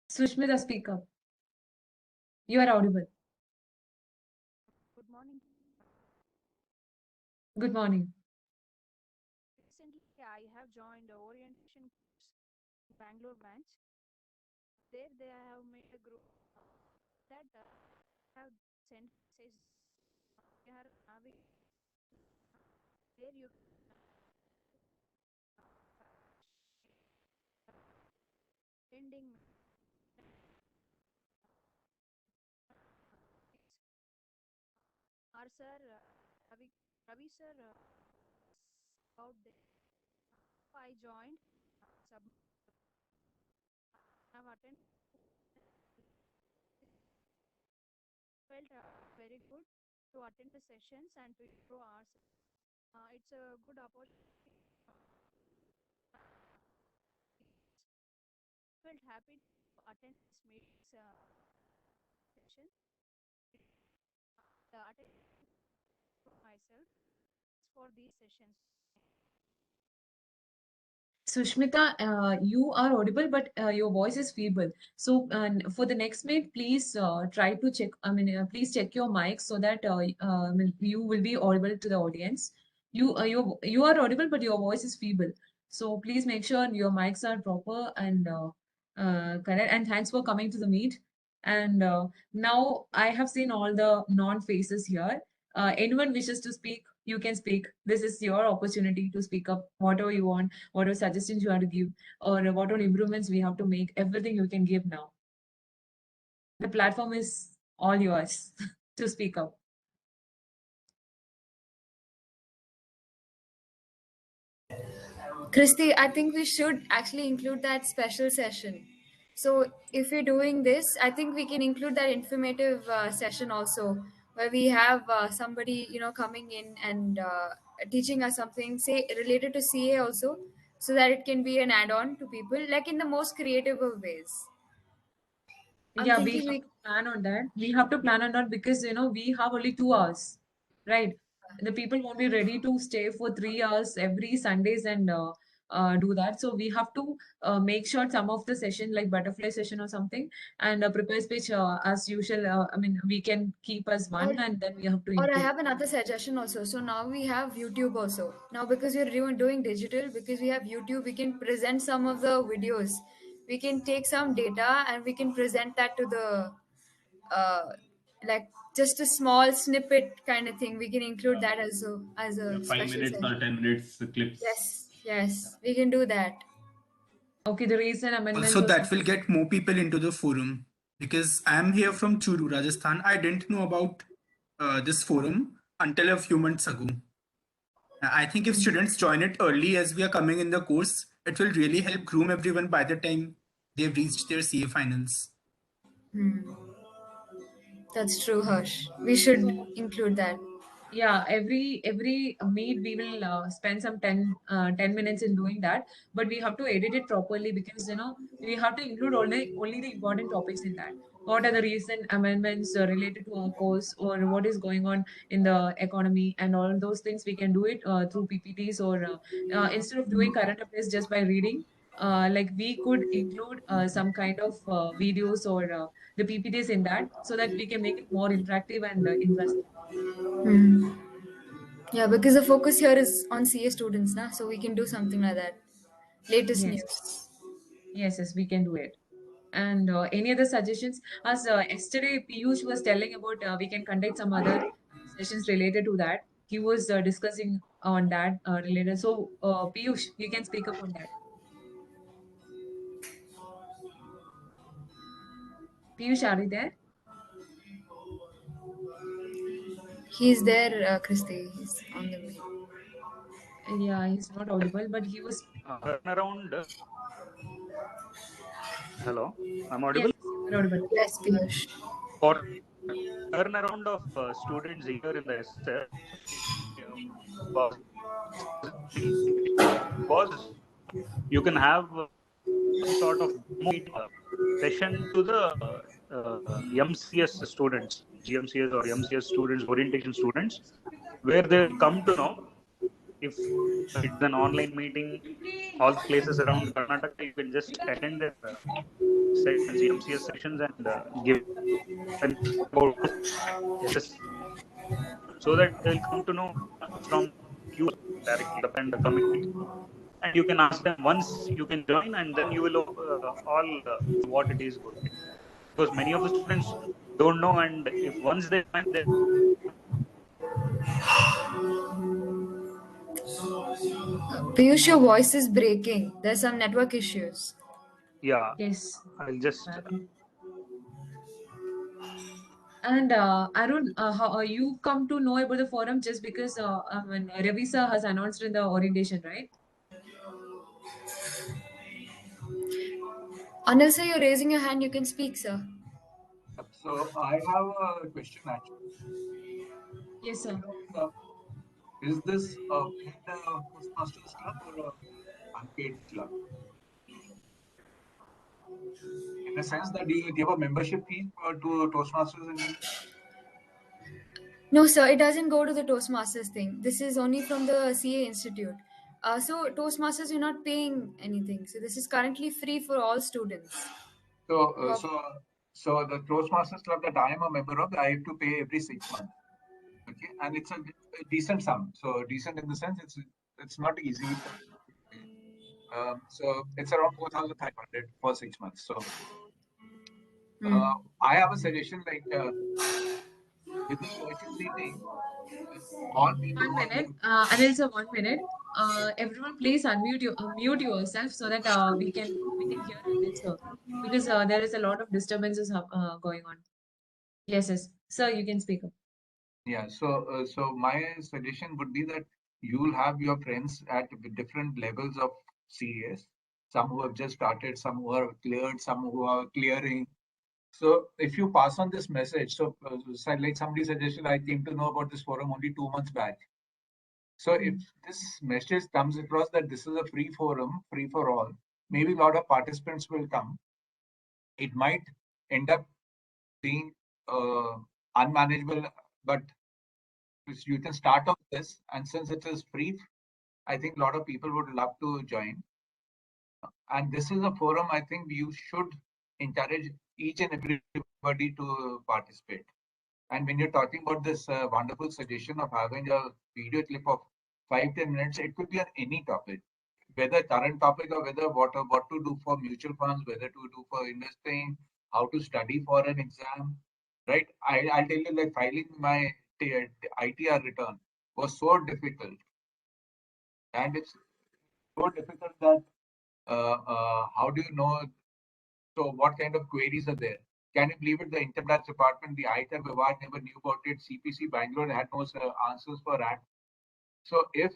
Sushmita, speak up. You are audible. Good morning. Good morning. recently I have joined the orientation course in Bangalore branch. There they have made a group that have sent messages. They are having there you sending our sir Ravi sir about this. I joined sub have attended felt very good to attend the sessions and to improve ourselves. It's a good opportunity. Felt happy to attend this meetings session. Attend myself for these sessions. Sushmita, you are audible, but your voice is feeble. So for the next meet, please try to check. Please check your mic so that you will be audible to the audience. You are audible, but your voice is feeble. So please make sure your mics are proper and correct. And thanks for coming to the meet. And now I have seen all the non-faces here. Anyone wishes to speak, you can speak. This is your opportunity to speak up whatever you want, whatever suggestions you want to give, or whatever improvements we have to make. Everything you can give now. The platform is all yours to speak up. Christy, I think we should actually include that special session. So if we're doing this, I think we can include that informative session also, where we have somebody coming in and teaching us something, say related to CA also, so that it can be an add-on to people, like in the most creative of ways. I'm Yeah, we thinking have to plan on that. We have to plan on that because we have only 2 hours, right? The people won't be ready to stay for 3 hours every Sundays and do that. So we have to make sure some of the session, like butterfly session or something, and prepare speech as usual. We can keep as one, and then we have to Or I include. have another suggestion also. So now we have YouTube also. Now because we're doing digital, because we have YouTube, we can present some of the videos. We can take some data and we can present that to the like just a small snippet kind of thing. We can include that as a 5 special minutes or session. 10 minutes clips. Yes, we can do that. Okay, the recent amendments. Also, that will get more people into the forum because I am here from Churu, Rajasthan. I didn't know about this forum until a few months ago. I think if students join it early as we are coming in the course, it will really help groom everyone by the time they've reached their CA finals. That's true, Harsh. We should include that. Yeah, every meet we will spend some 10 minutes in doing that, but we have to edit it properly because we have to include only the important topics in that. What are the recent amendments related to our course, or what is going on in the economy, and all those things we can do it through PPTs, or instead of doing current affairs just by reading, like we could include some kind of videos or the PPTs in that, so that we can make it more interactive and interesting. Yeah, because the focus here is on CA students, na? So we can do something like that. Latest Yes. news. Yes, we can do it. And any other suggestions? As yesterday, Piyush was telling about we can conduct some other sessions related to that. He was discussing on that related. So, Piyush, you can speak up on that. Piyush, are you there? He's there, Christy. He's on the way. Yeah, he's not audible, but he was. Around. Hello, I'm Yes, audible. you're audible. Yes, Piyush. For turnaround of students here in the SF, because you can have some sort of session to the MCS students, GMCS or MCS students, orientation students, where they come to know if it's an online meeting, all places around Karnataka, you can just attend the GMCS sessions and give about SS, so that they'll come to know from you directly and the committee, and you can ask them once you can join, and then you will all what it is going. Because many of the students don't know, and if once they join, they Piyush, your voice is breaking. There's some network issues. yeah, Yes. I'll just And Arun, how you come to know about the forum just because when Ravi sir has announced in the orientation, right? Anil sir, you're raising your hand. You can speak, sir. So I have a question actually. Yes, sir. Is this a paid Toastmasters club or a unpaid club? In a sense that you give a membership fee to Toastmasters in India? No, sir, it doesn't go to the Toastmasters thing. This is only from the CA Institute. So Toastmasters, you're not paying anything. So this is currently free for all students. So the Toastmasters club that I am a member of, I have to pay every 6 months. Okay, and it's a decent sum. So decent in the sense it's not easy. So it's around 4,500 for 6 months. So I have a suggestion like with this virtual meeting, all people. 1 minute, Anil sir, 1 minute. Everyone, please mute yourself so that we can hear Anil sir, because there is a lot of disturbances going on. Yes, sir, you can speak up. Yeah, so my suggestion would be that you'll have your friends at different levels of CAS, some who have just started, some who are cleared, some who are clearing. So if you pass on this message, so like somebody suggested, I came to know about this forum only 2 months back. So if this message comes across that this is a free forum, free for all, maybe a lot of participants will come. It might end up being unmanageable, but you can start off this, and since it is free, I think a lot of people would love to join. And this is a forum I think you should encourage each and everybody to participate. And when you're talking about this wonderful suggestion of having a video clip of 5-10 minutes, it could be on any topic, whether current topic or whether what to do for mutual funds, whether to do for investing, how to study for an exam, right? I'll tell you, like filing my ITR return was so difficult, and it's so difficult that how do you know? So what kind of queries are there? Can you believe it? The Income Tax Department, the Aitar Vivad never knew about it. CPC Bangalore had no answers for that. So if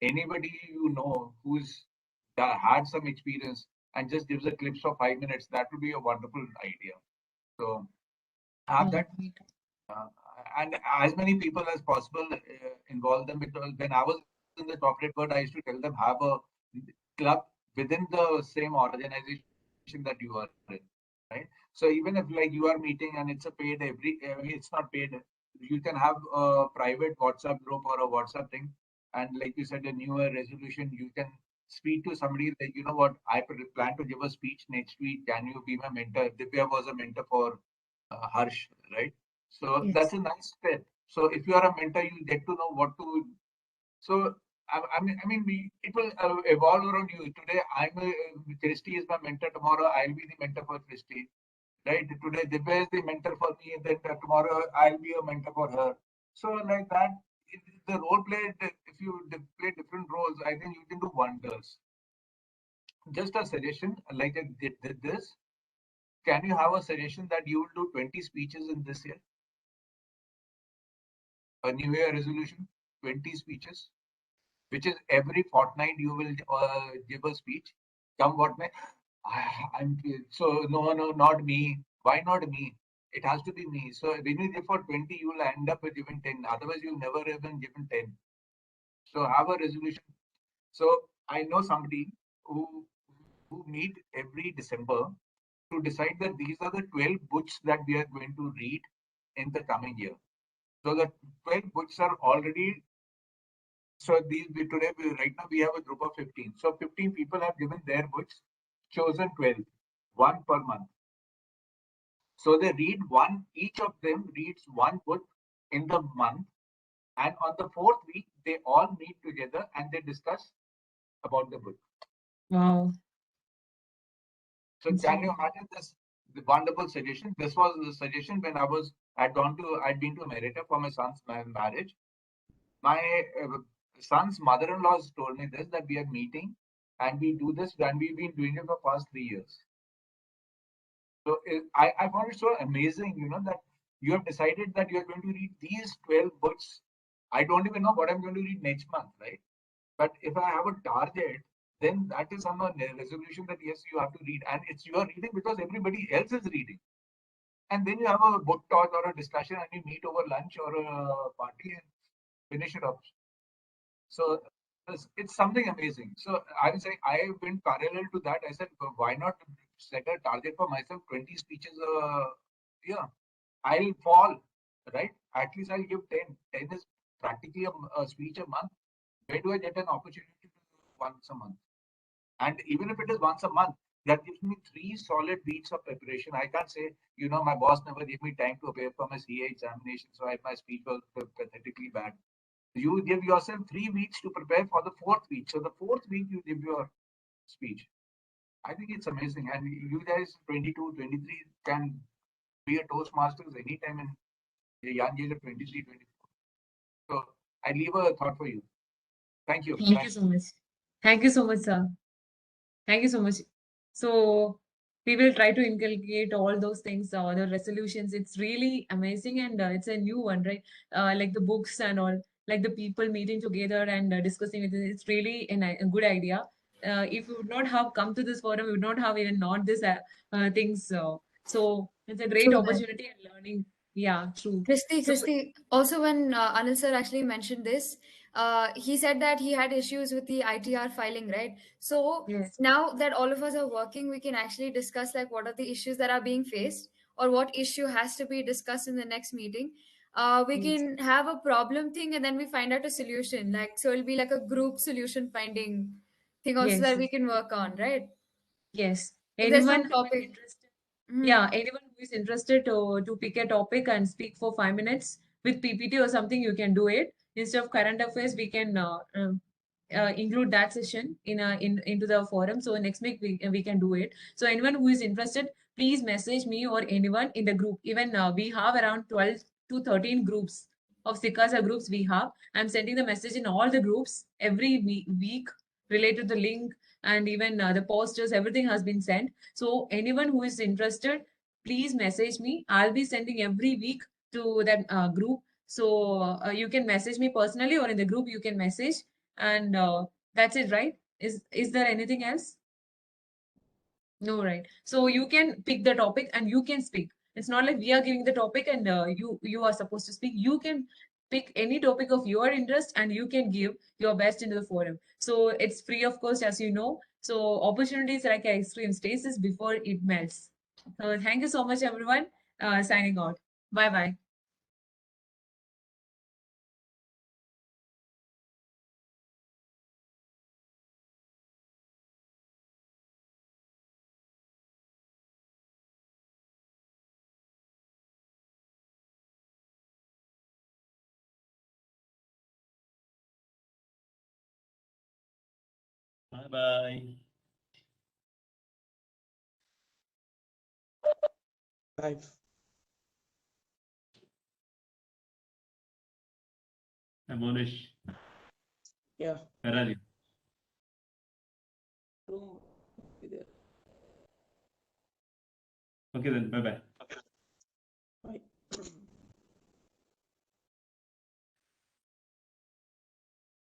anybody you know who's had some experience and just gives a clips for 5 minutes, that would be a wonderful idea. So have that. And as many people as possible involve them, because when I was in the corporate world, I used to tell them have a club within the same organization that you are in, right? So even if like you are meeting and it's a paid it's not paid, you can have a private WhatsApp group or a WhatsApp thing, and like you said, a New Year resolution, you can speak to somebody like, you know what, I plan to give a speech next week. Can you be my mentor? Divya was a mentor for Harsh, right? So that's a nice step. So if you are a mentor, you get to know what to. So I mean, it will evolve around you. Today, Christy is my mentor. Tomorrow, I'll be the mentor for Christy. Right? Today, Divya is the mentor for me. Then tomorrow, I'll be a mentor for her. So like that, the role play. If you play different roles, I think you can do wonders. Just a suggestion, like I did this. Can you have a suggestion that you will do 20 speeches in this year? A New Year resolution, 20 speeches, which is every fortnight you will give a speech. Come what may. I'm so no, not me. Why not me? It has to be me. So when you give for 20, you will end up with giving 10. Otherwise, you'll never even given 10. So have a resolution. So I know somebody who meet every December to decide that these are the 12 books that we are going to read in the coming year. So the 12 books are already. So right now we have a group of 15. So 15 people have given their books, chosen 12, one per month. So they read one, each of them reads one book in the month, And on the fourth week, they all meet together and they discuss about the book. Wow. So can you imagine this the wonderful suggestion? This was the suggestion when I'd been to America for my son's marriage. My son's mother-in-law told me this, that we are meeting and we do this, and we've been doing it for the past 3 years. So I found it so amazing, that you have decided that you're going to read these 12 books. I don't even know what I'm going to read next month, right? But if I have a target, then that is some resolution that yes, you have to read, and it's you are reading because everybody else is reading. And then you have a book talk or a discussion, and you meet over lunch or a party and finish it off. So it's something amazing. So I'm saying I went parallel to that. I said, why not set a target for myself, 20 speeches a year? I'll fall, right? At least I'll give 10. 10 is practically a speech a month. Where do I get an opportunity to do once a month? And even if it is once a month, that gives me 3 solid weeks of preparation. I can't say, my boss never gave me time to prepare for my CA examination, so my speech was pathetically bad. You give yourself 3 weeks to prepare for the 4th week. So the 4th week, you give your speech. I think it's amazing. And you guys, 22, 23, can be a Toastmasters anytime in a young age of 23, 24. So I leave a thought for you. Thank you. Thank you so much. Thank you so much, sir. Thank you so much. So we will try to inculcate all those things, the resolutions. It's really amazing, and it's a new one, right? Like the books and all, like the people meeting together and discussing it. It's really a good idea. If you would not have come to this forum, we would not have even known this things. So it's a great True that. opportunity and learning. Yeah, true. Christy, also when Anil sir actually mentioned this, he said that he had issues with the ITR filing, right? So Yes. now that all of us are working, we can actually discuss like what are the issues that are being faced or what issue has to be discussed in the next meeting. We Yes. can have a problem thing and then we find out a solution. Like, so it'll be like a group solution finding thing also Yes. that we can work on, right? Yes. If there's Anyone some who is topic. interested, yeah, anyone who is interested to pick a topic and speak for 5 minutes with PPT or something, you can do it. Instead of current affairs, we can include that session into the forum. So next week we can do it. So anyone who is interested, please message me or anyone in the group. Even we have around 12 to 13 groups of Sikasa groups we have. I'm sending the message in all the groups every week related to the link, and even the posters, everything has been sent. So anyone who is interested, please message me. I'll be sending every week to that group. So you can message me personally, or in the group you can message, and that's it, right? Is there anything else? No, right? So you can pick the topic and you can speak. It's not like we are giving the topic and you are supposed to speak. You can pick any topic of your interest and you can give your best into the forum. So it's free of cost, as you know. So opportunities like ice cream stays before it melts. So thank you so much, everyone. Signing out. Bye bye. Bye bye. Bye. Monish, Yeah. where are you? Room. Be there. Okay then, bye bye.